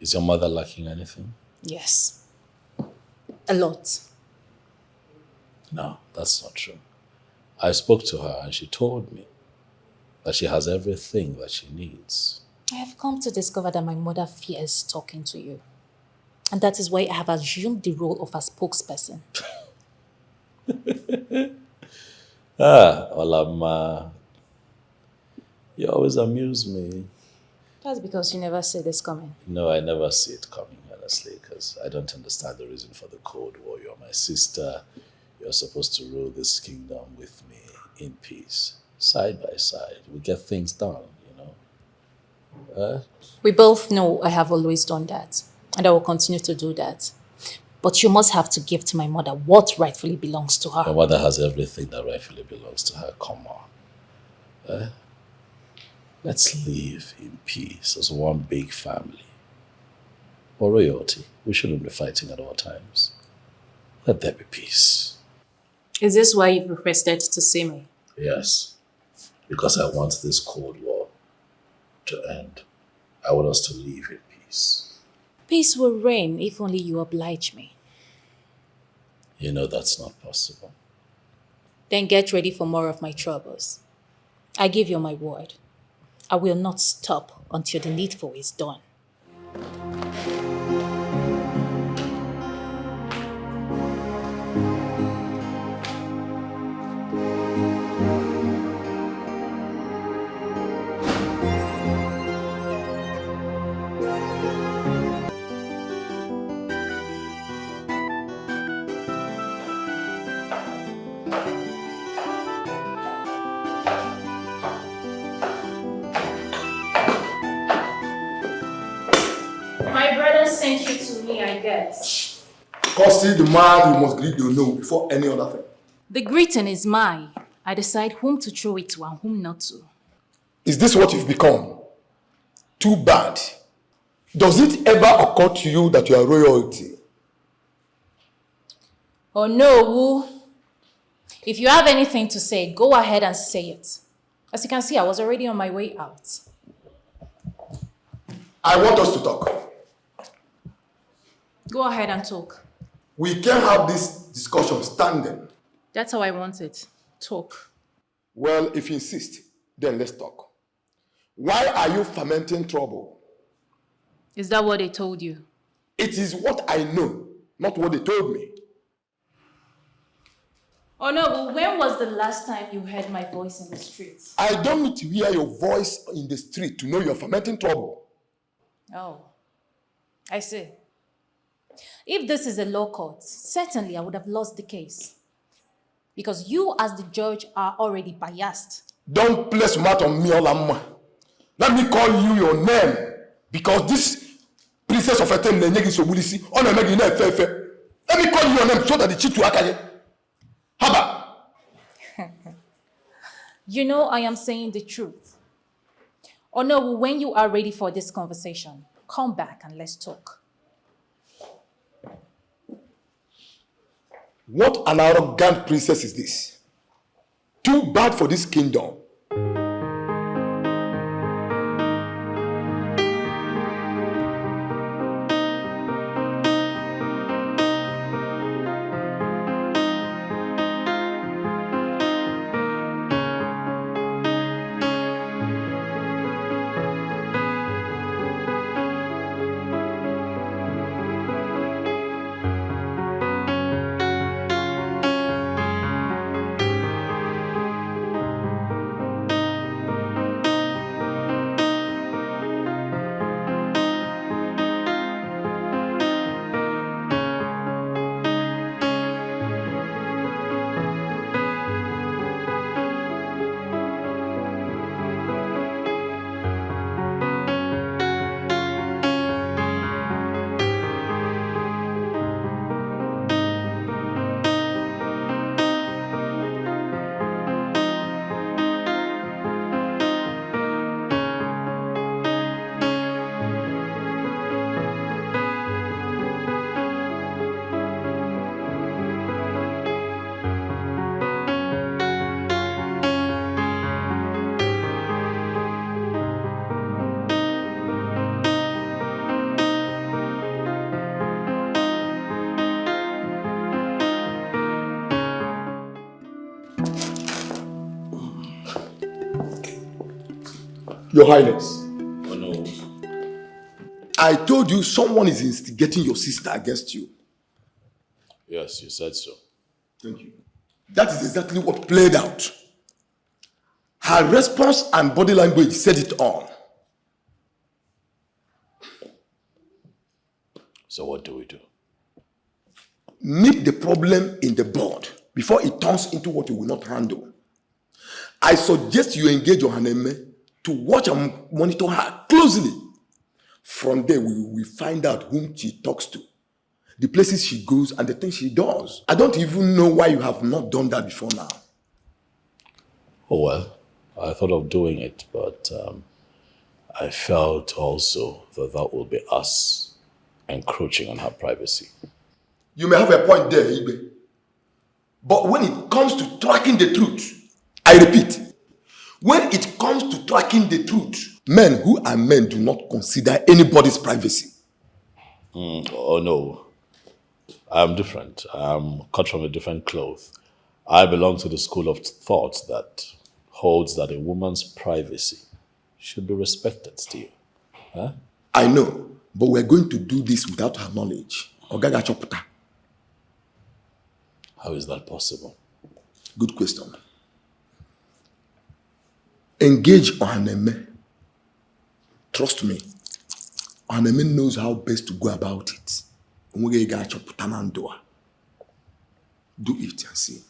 Is your mother lacking anything? Yes. A lot. No, that's not true. I spoke to her and she told me that she has everything that she needs. I have come to discover that my mother fears talking to you. And that is why I have assumed the role of a spokesperson. Olama, you always amuse me. That's because you never see this coming. No, I never see it coming, honestly, because I don't understand the reason for the Cold War. You're my sister. You're supposed to rule this kingdom with me in peace, side by side. We get things done, you know. We both know I have always done that, and I will continue to do that. But you must have to give to my mother what rightfully belongs to her. Your mother has everything that rightfully belongs to her. Come on. Let's live in peace as one big family. For royalty, we shouldn't be fighting at all times. Let there be peace. Is this why you've requested to see me? Yes, because I want this Cold War to end. I want us to live in peace. Peace will reign if only you oblige me. You know that's not possible. Then get ready for more of my troubles. I give you my word. I will not stop until the needful is done. sent you to me, I guess. Because see the man, you must greet the no before any other thing. The greeting is mine. I decide whom to throw it to and whom not to. Is this what you've become? Too bad. Does it ever occur to you that you are royalty? Oh no, Wu. If you have anything to say, go ahead and say it. As you can see, I was already on my way out. I want us to talk. Go ahead and talk. We can't have this discussion standing. That's how I want it. Talk. Well, if you insist, then let's talk. Why are you fermenting trouble? Is that what they told you? It is what I know, not what they told me. Oh no, but when was the last time you heard my voice in the streets? I don't need to hear your voice in the street to know you're fermenting trouble. Oh, I see. If this is a law court, certainly I would have lost the case. Because you as the judge are already biased. Don't place matter on me, Olamma. Let me call you your name. Because this princess of Eten Nenyegi Sobulisi, Onemegi Nefefe. Let me call you your name so that the chief to Akaye. Haba. You know I am saying the truth. Or no, when you are ready for this conversation, come back and let's talk. What an arrogant princess is this? Too bad for this kingdom. Your Highness. Oh no. I told you someone is instigating your sister against you. Yes, you said so. Thank you. That is exactly what played out. Her response and body language said it all. So what do we do? Nip the problem in the bud before it turns into what you will not handle. I suggest you engage Ohaneme to watch and monitor her closely. From there, we will find out whom she talks to, the places she goes, and the things she does. I don't even know why you have not done that before now. Oh well, I thought of doing it, but I felt also that will be us encroaching on her privacy. You may have a point there, Ibe. But when it comes to tracking the truth, I repeat, when it comes to tracking the truth, men who are men do not consider anybody's privacy. Oh no, I'm different. I'm cut from a different cloth. I belong to the school of thought that holds that a woman's privacy should be respected still. Huh? I know, but we're going to do this without her knowledge. Ogaga Chopota. How is that possible? Good question. Engage Ohaneme. Trust me. Ohaneme knows how best to go about it. Do it and see.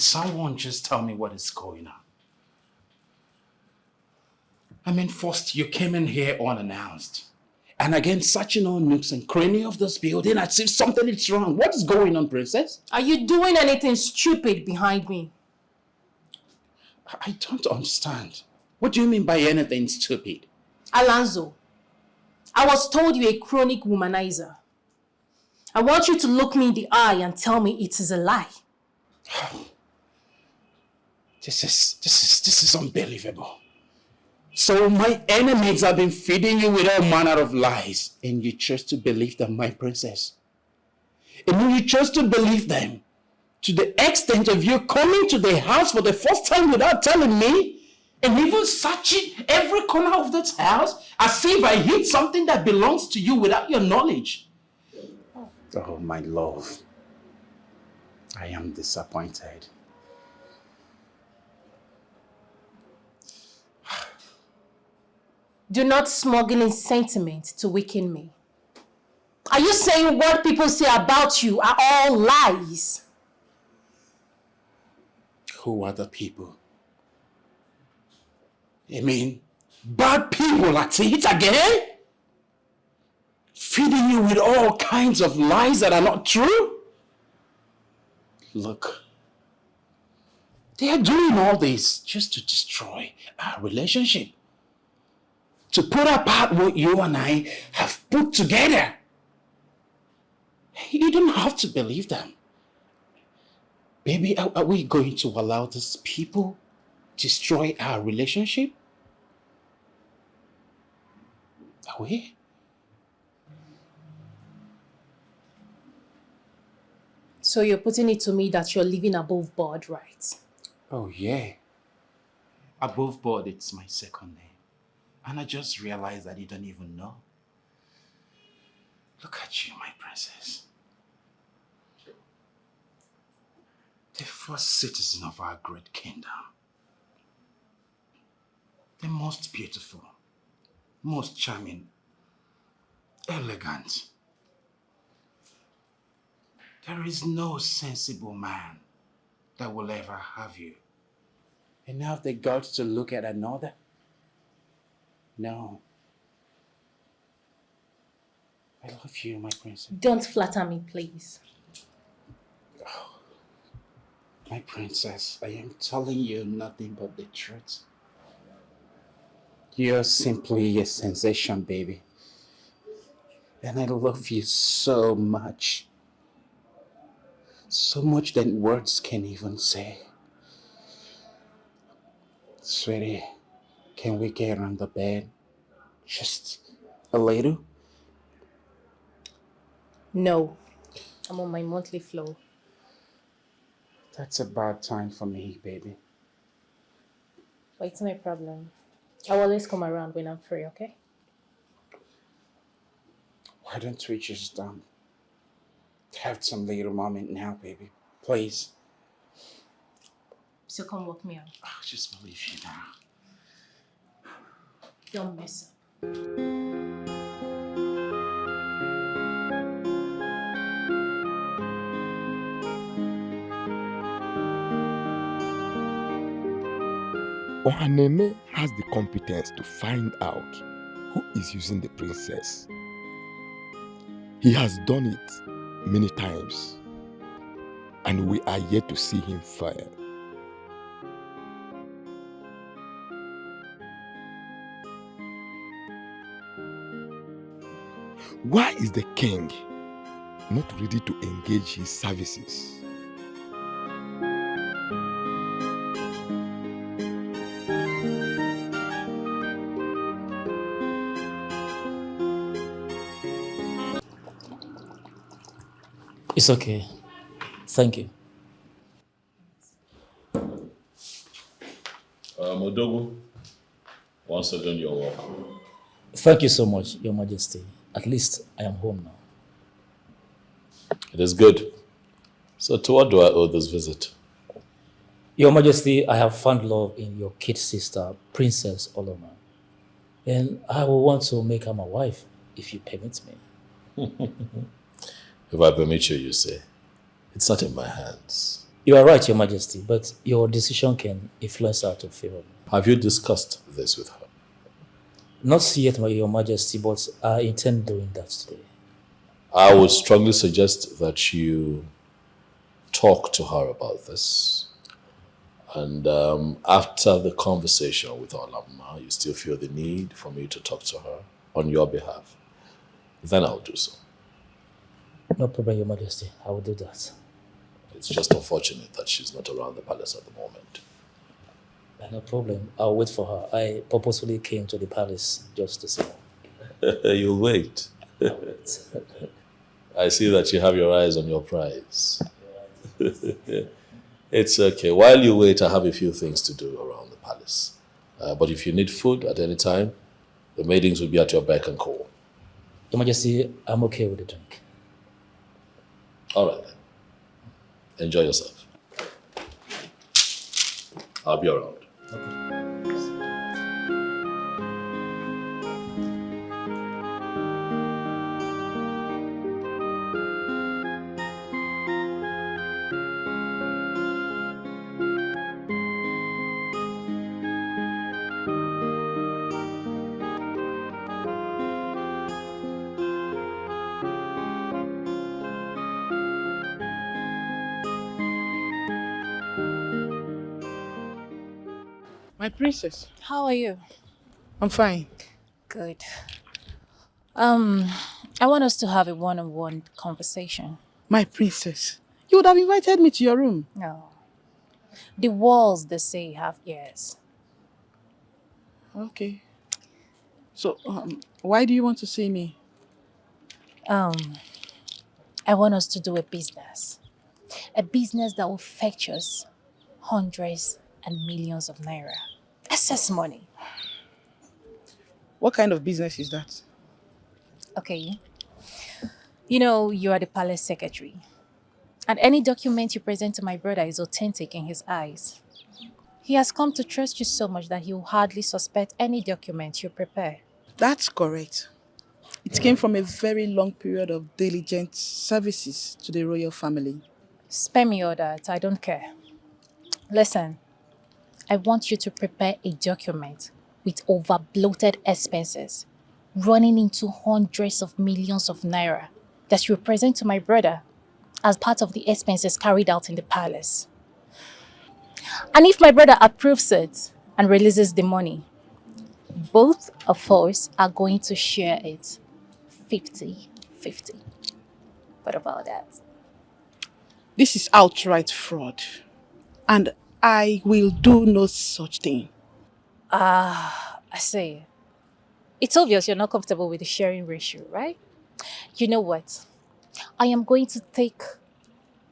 Can someone just tell me what is going on? I mean, first you came in here unannounced. And again, searching all nooks and crannies of this building as if something is wrong. What is going on, princess? Are you doing anything stupid behind me? I don't understand. What do you mean by anything stupid? Alonzo, I was told you're a chronic womanizer. I want you to look me in the eye and tell me it is a lie. This is unbelievable. So my enemies have been feeding you with all manner of lies, and you chose to believe them, my princess. And when you chose to believe them, to the extent of you coming to the house for the first time without telling me, and even searching every corner of this house as if I hid something that belongs to you without your knowledge. Oh, my love. I am disappointed. Do not smuggle in sentiment to weaken me. Are you saying what people say about you are all lies? Who are the people? I mean, bad people at it again? Feeding you with all kinds of lies that are not true? Look, they are doing all this just to destroy our relationship. To put apart what you and I have put together. You don't have to believe them. Baby, are we going to allow these people destroy our relationship? Are we? So you're putting it to me that you're living above board, right? Oh, yeah. Above board, it's my second name. And I just realized that you don't even know. Look at you, my princess. The first citizen of our great kingdom. The most beautiful, most charming, elegant. There is no sensible man that will ever have you. And now they got to look at another. No. I love you, my princess. Don't flatter me, please. Oh, my princess, I am telling you nothing but the truth. You're simply a sensation, baby. And I love you so much. So much that words can't even say. Sweetie, can we get on the bed? Just a little? No. I'm on my monthly flow. That's a bad time for me, baby. But it's no problem. I'll always come around when I'm free, okay? Why don't we just have some little moment now, baby? Please. So come walk me out. I just believe you now. Don't mess up. Ohaneme has the competence to find out who is using the princess. He has done it many times, and we are yet to see him fail. Why is the king not ready to engage his services? It's okay. Thank you. Modogu, once again, you're welcome. Thank you so much, Your Majesty. At least I am home now. It is good. So to what do I owe this visit? Your Majesty, I have found love in your kid sister, Princess Oloma. And I will want to make her my wife, if you permit me. If I permit you, you say. It's not in my hands. You are right, Your Majesty, but your decision can influence her to favor. Have you discussed this with her? Not yet, Your Majesty, but I intend doing that today. I would strongly suggest that you talk to her about this. And after the conversation with Olamma, you still feel the need for me to talk to her on your behalf, then I'll do so. No problem, Your Majesty. I will do that. It's just unfortunate that she's not around the palace at the moment. No problem. I'll wait for her. I purposefully came to the palace just to see her. You'll wait. I see that you have your eyes on your prize. It's okay. While you wait, I have a few things to do around the palace. But if you need food at any time, the maidens will be at your beck and call. Your Majesty, I'm okay with the drink. All right then. Enjoy yourself. I'll be around. My princess, How are you? I'm fine. Good. I want us to have a one-on-one conversation. My princess, you would have invited me to your room. No. The walls, they say, have ears. Okay. So, why do you want to see me? I want us to do a business. A business that will fetch us hundreds and millions of naira. Excess money. What kind of business is that? Okay. You know, you are the palace secretary. And any document you present to my brother is authentic in his eyes. He has come to trust you so much that he will hardly suspect any document you prepare. That's correct. It came from a very long period of diligent services to the royal family. Spare me all that, I don't care. Listen, I want you to prepare a document with over bloated expenses, running into hundreds of millions of naira that you present to my brother as part of the expenses carried out in the palace. And if my brother approves it and releases the money, both of us are going to share it 50-50. What about that? This is outright fraud. And I will do no such thing. I see. It's obvious you're not comfortable with the sharing ratio, right? You know what? I am going to take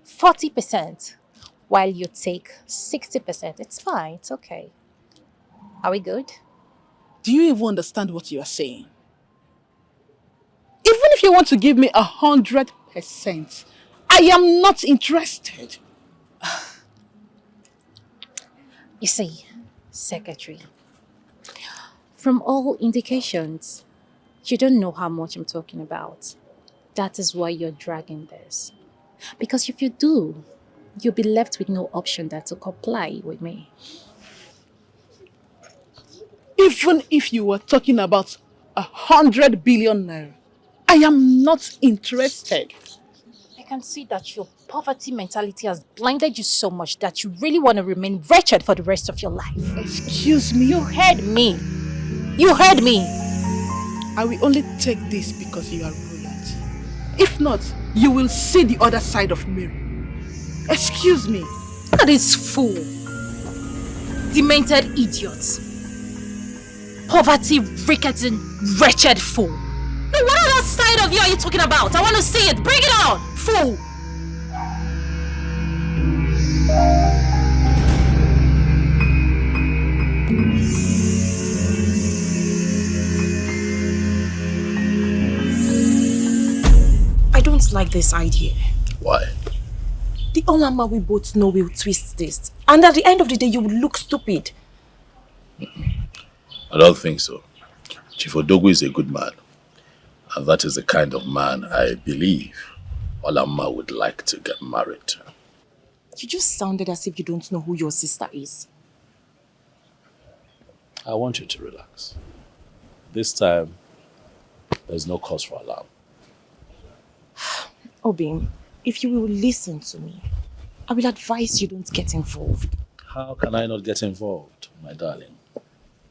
40% while you take 60%. It's fine. It's okay. Are we good? Do you even understand what you are saying? Even if you want to give me 100%, I am not interested. You see, secretary, from all indications, you don't know how much I'm talking about. That is why you're dragging this. Because if you do, you'll be left with no option than to comply with me. Even if you were talking about 100 billion naira, I am not interested. I can see that your poverty mentality has blinded you so much that you really want to remain wretched for the rest of your life. Excuse me? You heard me. You heard me. I will only take this because you are royalty. If not, you will see the other side of me. Excuse me. Look at this fool. Demented idiot. Poverty, ricketing, wretched fool. No, what other side of you are you talking about? I want to see it. Bring it on, fool. I don't like this idea. Why? The Olama we both know will twist this. And at the end of the day, you will look stupid. I don't think so. Chief Odogwu is a good man. And that is the kind of man I believe Olamma would like to get married to. You just sounded as if you don't know who your sister is. I want you to relax. This time, there's no cause for alarm. Obim, if you will listen to me, I will advise you don't get involved. How can I not get involved, my darling?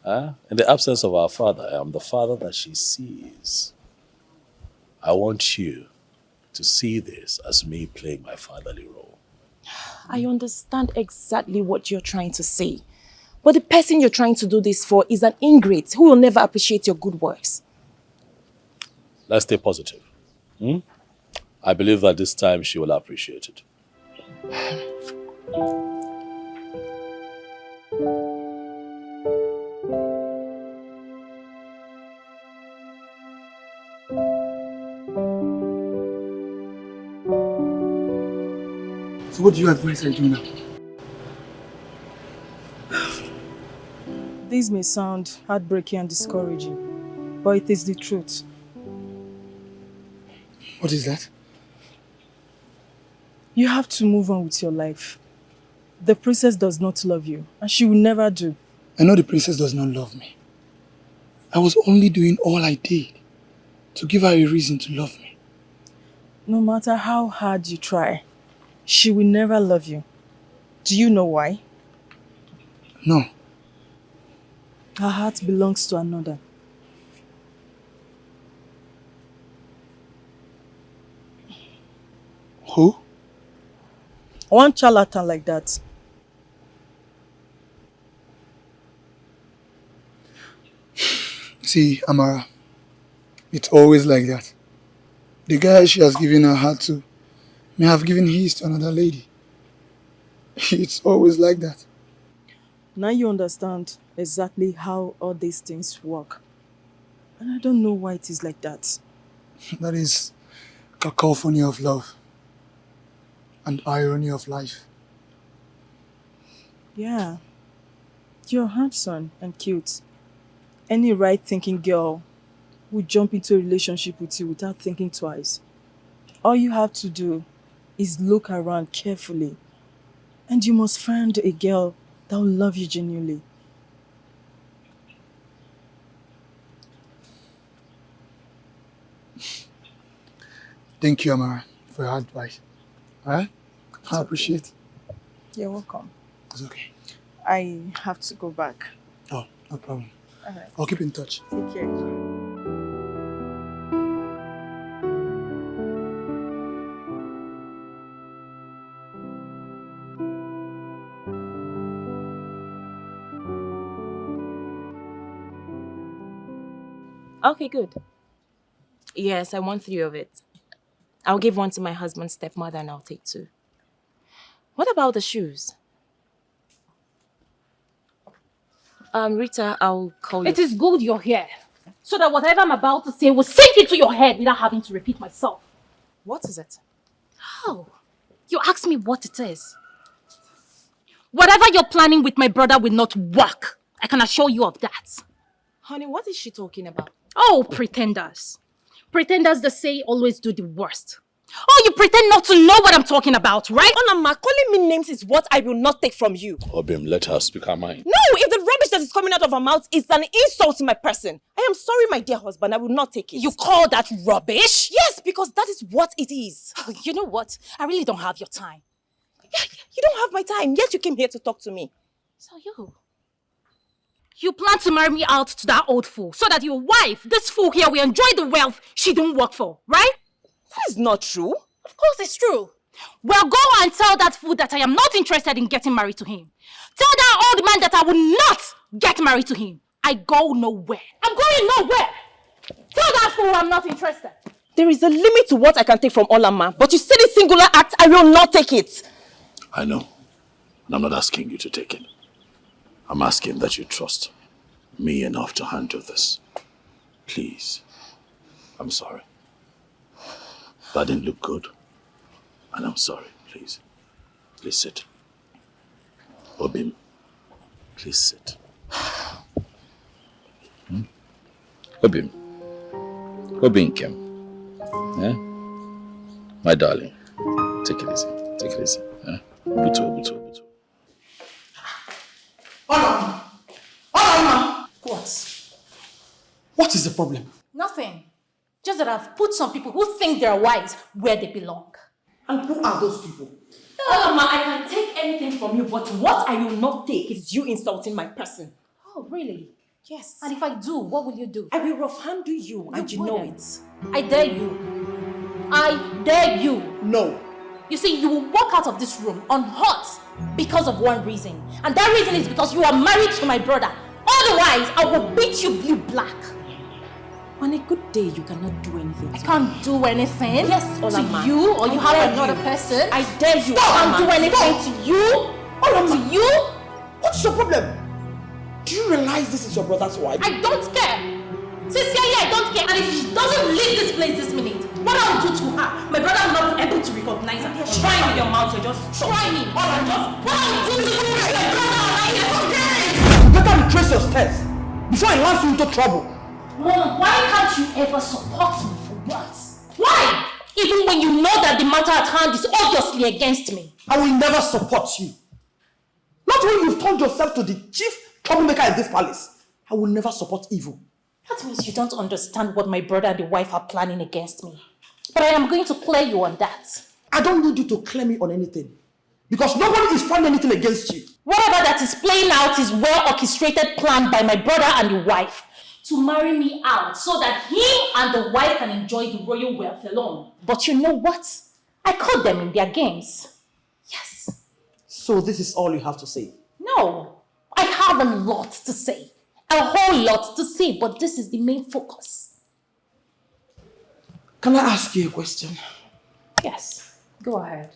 Huh? In the absence of our father, I am the father that she sees. I want you to see this as me playing my fatherly role. I understand exactly what you're trying to say. But the person you're trying to do this for is an ingrate who will never appreciate your good works. Let's stay positive. I believe that this time she will appreciate it. So what do you advise I do now? This may sound heartbreaking and discouraging, but it is the truth. What is that? You have to move on with your life. The princess does not love you, and she will never do. I know the princess does not love me. I was only doing all I did to give her a reason to love me. No matter how hard you try, she will never love you. Do you know why? No. Her heart belongs to another. Who? One charlatan like that. See, Amara, it's always like that. The guy she has given her heart to may have given his to another lady. It's always like that. Now you understand exactly how all these things work. And I don't know why it is like that. That is cacophony of love and irony of life. Yeah. You're handsome and cute. Any right-thinking girl would jump into a relationship with you without thinking twice. All you have to do is look around carefully. And you must find a girl that will love you genuinely. Thank you, Amara, for your advice. Alright? I appreciate it. You're welcome. It's okay. I have to go back. Oh, no problem. Alright. I'll keep in touch. Take care. Okay, good. Yes, I want 3 of it. I'll give 1 to my husband's stepmother and I'll take 2. What about the shoes? Rita, I'll call you. It is good you're here, so that whatever I'm about to say will sink into your head without having to repeat myself. What is it? Oh, you asked me what it is. Whatever you're planning with my brother will not work. I can assure you of that. Honey, what is she talking about? Oh, pretenders. Pretenders that say always do the worst. Oh, you pretend not to know what I'm talking about, right? Onama, calling me names is what I will not take from you. Obim, let her speak her mind. No, if the rubbish that is coming out of her mouth is an insult to my person, I am sorry, my dear husband, I will not take it. You call that rubbish? Yes, because that is what it is. You know what? I really don't have your time. You don't have my time, yet you came here to talk to me. So you plan to marry me out to that old fool so that your wife, this fool here, will enjoy the wealth she didn't work for, right? That is not true. Of course it's true. Well, go and tell that fool that I am not interested in getting married to him. Tell that old man that I will not get married to him. I go nowhere. I'm going nowhere. Tell that fool I'm not interested. There is a limit to what I can take from Olama, but you said a singular act, I will not take it. I know. And I'm not asking you to take it. I'm asking that you trust me enough to handle this. Please. I'm sorry. That didn't look good. And I'm sorry. Please. Please sit. Obim. Please sit. Obim. Obim Kem. My darling. Take it easy. Take it easy. Bitu. What is the problem? Nothing. Just that I've put some people who think they're wise where they belong. And who are those people? Olama, I can take anything from you, but what I will not take is you insulting my person. Oh, really? Yes. And if I do, what will you do? I will rough handle you, and you know it. I dare you. I dare you. No. You see, you will walk out of this room unhurt because of one reason. And that reason is because you are married to my brother. Otherwise, I will beat you blue black. On a good day, you cannot do anything. I can't do anything Olama. to you, or you I have dare another you. person. I dare you. I can't do Olama. anything to you. Olama. To you. What's your problem? Do you realize this is your brother's wife? I don't care. Sincerely, I don't care. And if she doesn't leave this place this minute, what I'll do to her, my brother will not be able to recognize her. Try me. Your mouth, you're just Try me. What I'll do to you, my brother, You better retrace your steps before I land you into trouble. Mom, why can't you ever support me for once? Why? Even when you know that the matter at hand is obviously against me. I will never support you. Not when you've turned yourself to the chief troublemaker in this palace. I will never support evil. That means you don't understand what my brother and the wife are planning against me. But I am going to clear you on that. I don't need you to clear me on anything. Because nobody is planning anything against you. Whatever that is playing out is well orchestrated plan by my brother and the wife to marry me out so that he and the wife can enjoy the royal wealth alone. But you know what? I caught them in their games. Yes. So this is all you have to say? No. I have a lot to say. A whole lot to say, but this is the main focus. Can I ask you a question? Yes. Go ahead.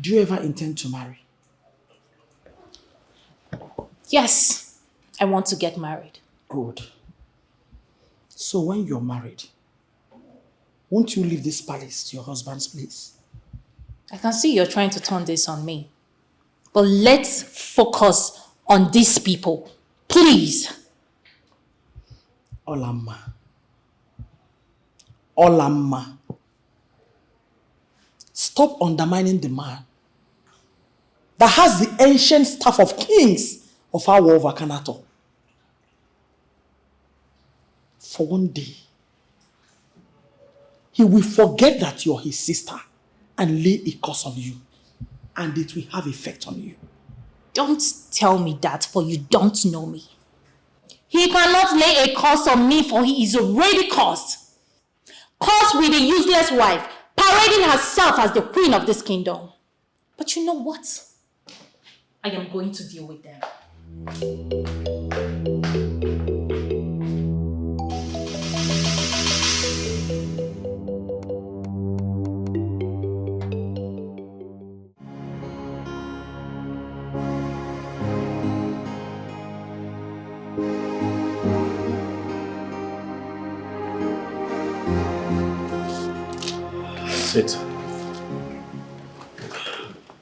Do you ever intend to marry? Yes. I want to get married. Good. So when you're married, won't you leave this palace to your husband's place? I can see you're trying to turn this on me. But let's focus on these people. Please. Olama. Olama. Stop undermining the man that has the ancient staff of kings of our war of Akanato. For one day, he will forget that you're his sister and lay a curse on you, and it will have effect on you. Don't tell me that, for you don't know me. He cannot lay a curse on me, for he is already cursed. Cursed with a useless wife, parading herself as the queen of this kingdom. But you know what? I am going to deal with them. Sit.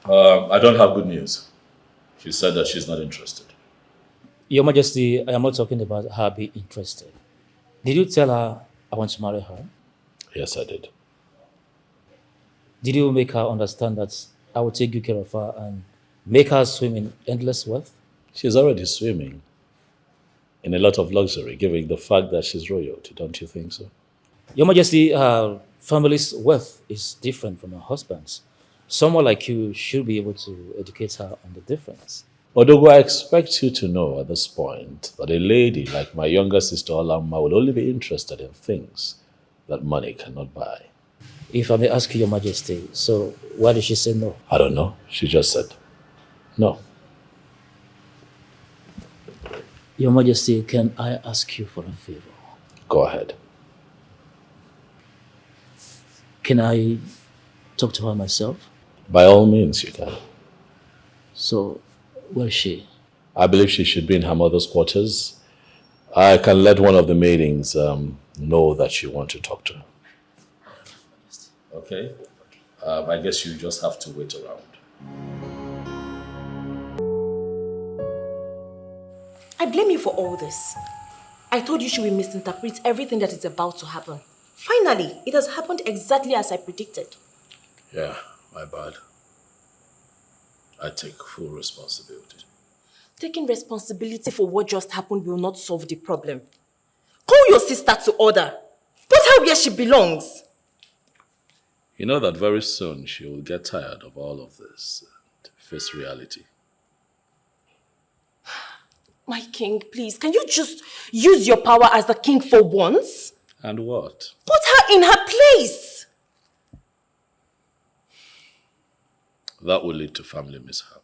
I don't have good news. She said that she's not interested. Your Majesty, I am not talking about her being interested. Did you tell her I want to marry her? Yes, I did. Did you make her understand that I will take good care of her and make her swim in endless wealth? She's already swimming in a lot of luxury, given the fact that she's royalty. Don't you think so? Your Majesty, her family's wealth is different from her husband's. Someone like you should be able to educate her on the difference. Odogo, I expect you to know at this point that a lady like my younger sister Olama will only be interested in things that money cannot buy. If I may ask you, Your Majesty, so why did she say no? I don't know. She just said no. Your Majesty, can I ask you for a favor? Go ahead. Can I talk to her myself? By all means, you can. So, where is she? I believe she should be in her mother's quarters. I can let one of the maidens know that you want to talk to her. Okay? I guess you just have to wait around. I blame you for all this. I told you she will misinterpret everything that is about to happen. Finally, it has happened exactly as I predicted. Yeah, my bad. I take full responsibility. Taking responsibility for what just happened will not solve the problem. Call your sister to order. Put her where she belongs. You know that very soon she will get tired of all of this and face reality. My king, please, can you just use your power as the king for once? And what? Put her in her place. That will lead to family mishap.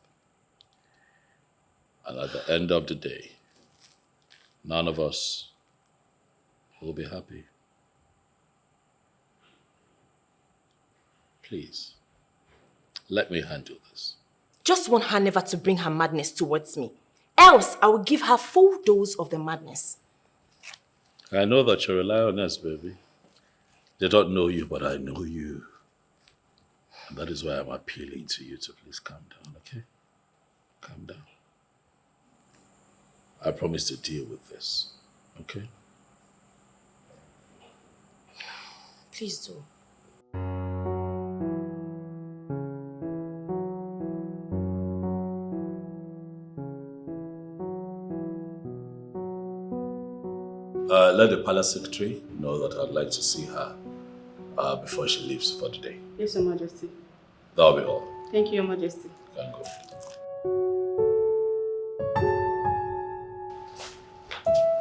And at the end of the day, none of us will be happy. Please, let me handle this. Just want her never to bring her madness towards me. Else, I will give her full dose of the madness. I know that you're a lioness, baby. They don't know you, but I know you. And that is why I'm appealing to you to please calm down, okay? Calm down. I promise to deal with this, okay? Please do. Let the palace secretary know that I'd like to see her before she leaves for the day. Yes, Your Majesty. That'll be all. Thank you, Your Majesty. You can go.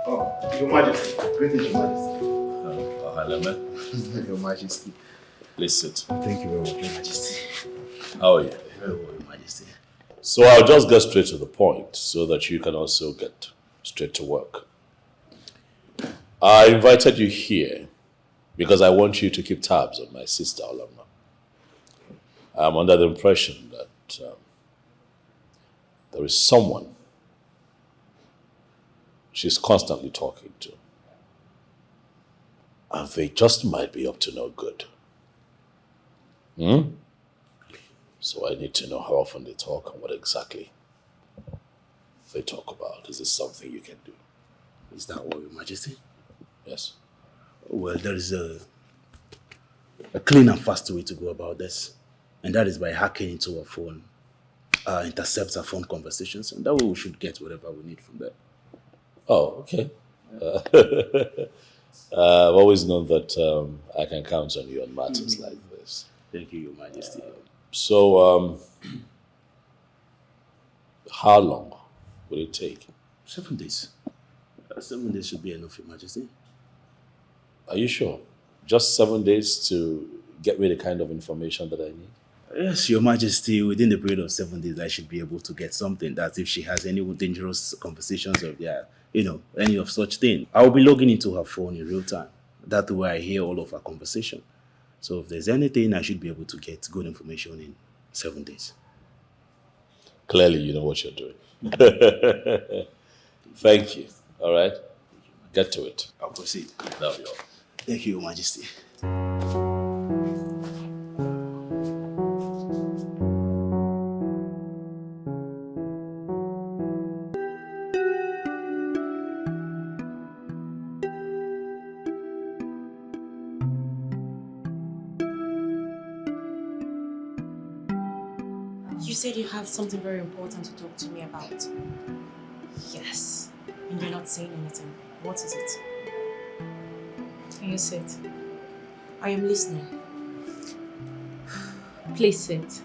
Oh, Your Majesty. Greetings, Your Majesty. Hello, man. Your Majesty. Please sit. Thank you very much, Your Majesty. How are you? Very well, Your Majesty. So I'll just get straight to the point so that you can also get straight to work. I invited you here because I want you to keep tabs on my sister, Alumna. I'm under the impression that there is someone she's constantly talking to. And they just might be up to no good. So I need to know how often they talk and what exactly they talk about. Is this something you can do? Is that all, Your Majesty? Yes. Well, there is a clean and fast way to go about this. And that is by hacking into her phone, intercept her phone conversations, and that way we should get whatever we need from there. Oh, okay. I've always known that I can count on you on matters like this. Thank you, Your Majesty. So, how long will it take? 7 days. 7 days should be enough, Your Majesty. Are you sure? Just 7 days to get me the kind of information that I need? Yes, Your Majesty. Within the period of 7 days, I should be able to get something. That if she has any dangerous conversations or any of such thing, I will be logging into her phone in real time. That way I hear all of her conversation. So if there's anything, I should be able to get good information in 7 days. Clearly, you know what you're doing. Thank you. All right? Get to it. I'll proceed. That'll be all. Thank you, Your Majesty. You said you have something very important to talk to me about. Yes. And you're not saying anything. What is it? Can you sit? I am listening. Please sit.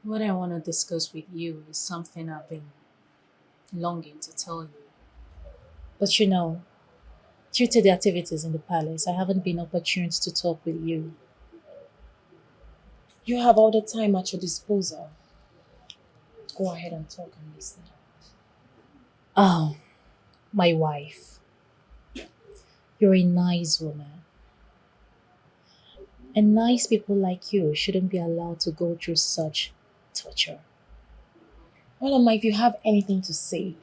What I want to discuss with you is something I've been longing to tell you. But due to the activities in the palace, I haven't been opportune to talk with you. You have all the time at your disposal. Go ahead and talk and listen. Oh, my wife. You're a nice woman. And nice people like you shouldn't be allowed to go through such torture. Well, Mama, if you have anything to say,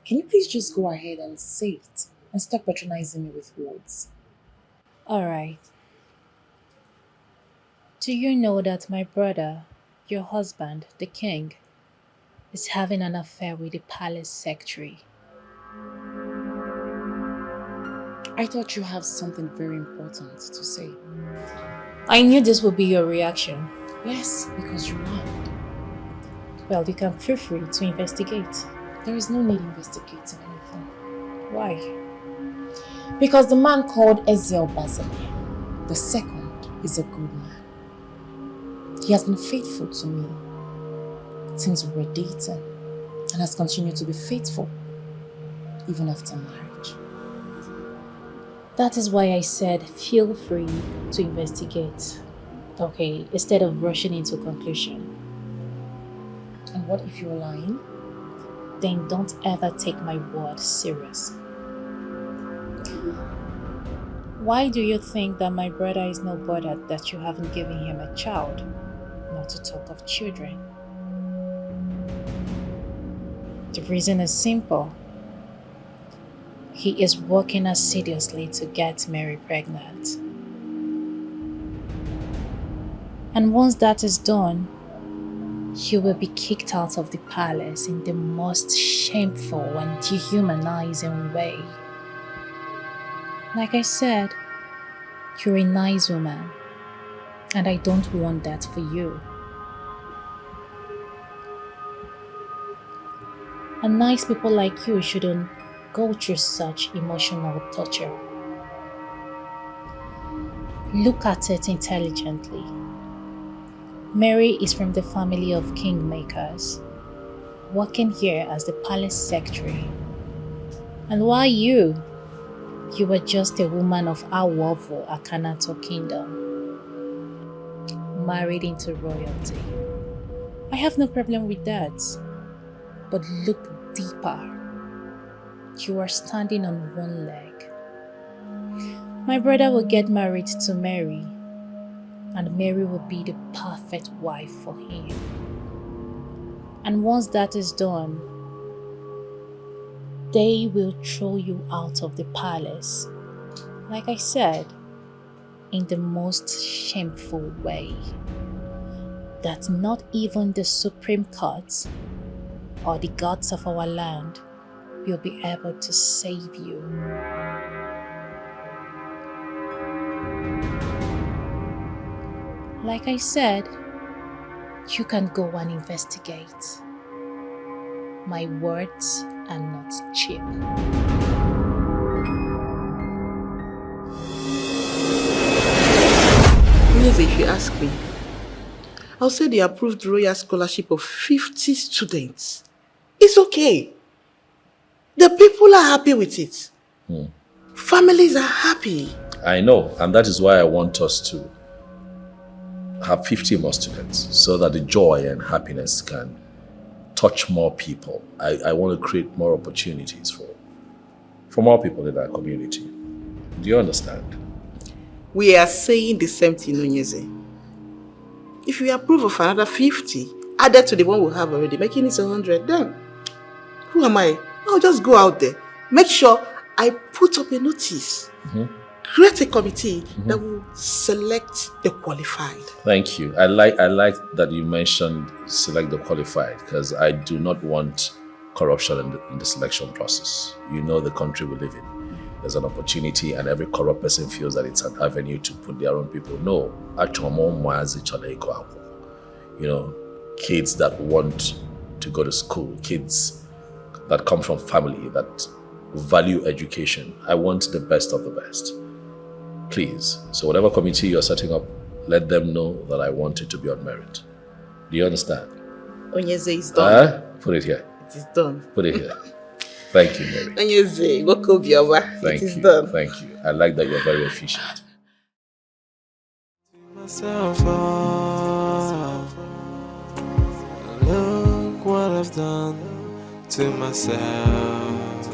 can you please just go ahead and say it and stop patronizing me with words? All right. Do you know that my brother, your husband, the king, is having an affair with the palace secretary. I thought you have something very important to say. I knew this would be your reaction. Yes, because you lied. Well, you can feel free to investigate. There is no need investigating anything. Why? Because the man called Ezel Bazali, the second, is a good man. He has been faithful to me since we were dating and has continued to be faithful even after marriage. That is why I said feel free to investigate. Okay, instead of rushing into conclusion. And what if you're lying? Then don't ever take my word serious. Why do you think that my brother is not bothered that you haven't given him a child? Not to talk of children. The reason is simple. He is working assiduously to get Mary pregnant. And once that is done, he will be kicked out of the palace in the most shameful and dehumanizing way. Like I said, you're a nice woman, and I don't want that for you. And nice people like you shouldn't go through such emotional torture. Look at it intelligently. Mary is from the family of kingmakers, working here as the palace secretary. And why you? You were just a woman of Awovo, Akanato kingdom, married into royalty. I have no problem with that. But look deeper. You are standing on one leg. My brother will get married to Mary, and Mary will be the perfect wife for him. And once that is done, they will throw you out of the palace, like I said, in the most shameful way that not even the Supreme Court or the gods of our land will be able to save you. Like I said, you can go and investigate. My words are not cheap. Yes, if you ask me, I'll say the approved royal scholarship of 50 students. It's okay. The people are happy with it. Families are happy. I know, and that is why I want us to have 50 more students so that the joy and happiness can touch more people. I want to create more opportunities for more people in our community. Do you understand? We are saying the same thing, Onyeze. If we approve of another 50, added to the one we have already, making it 100, then who am I? I'll just go out there, make sure I put up a notice, create a committee that will select the qualified. Thank you. I like that you mentioned select the qualified, because I do not want corruption in the selection process. You know the country we live in. There's an opportunity and every corrupt person feels that it's an avenue to put their own people. No. You know, kids that want to go to school, kids that come from family that value education. I want the best of the best. Please. So whatever committee you're setting up, let them know that I want it to be on merit. Do you understand? Onyeze is done. Put it here. It is done. Put it here. Thank you, Mary. Onyeze, Gokobiawa. Thank It is you. done. Thank you. I like that you're very efficient. Look what I've done to myself.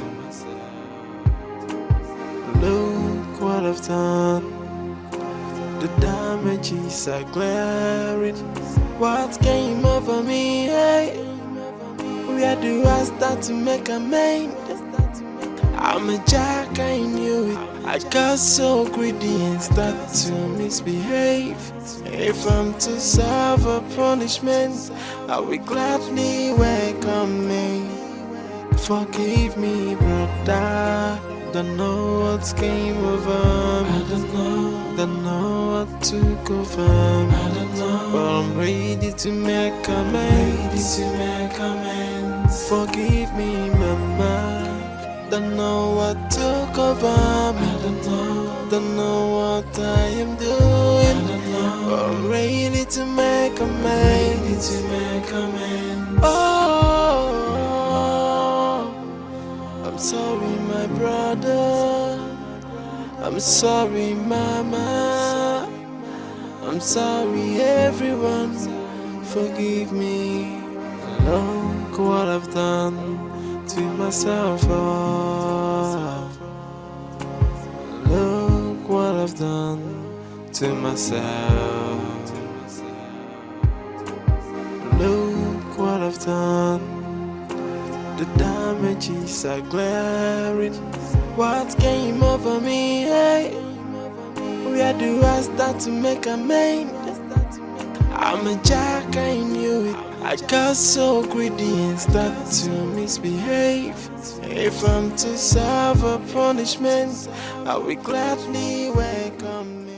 Look what I've done. The damages are glaring. What came over me? Hey? Where do I start to make amends? I'm a jack, I knew it. I got so greedy and start to misbehave. If I'm to serve a punishment, I will gladly welcome me. Forgive me, brother. Don't know what came over me. I don't know what took over me. I don't know. But I'm ready to make amends. Forgive me, mama. Don't know what took over me. I don't know what I am doing. But I'm ready to make amends. Oh, I'm sorry, my brother. I'm sorry, mama. I'm sorry, everyone. Forgive me. Look what I've done to myself. Oh, look what I've done to myself. Look what I've done. The damages are glaring. What came over me? Hey, where do I start to make amends? I'm a jack, I knew it. I got so greedy and start to misbehave. If I'm to serve a punishment, I will gladly welcome me.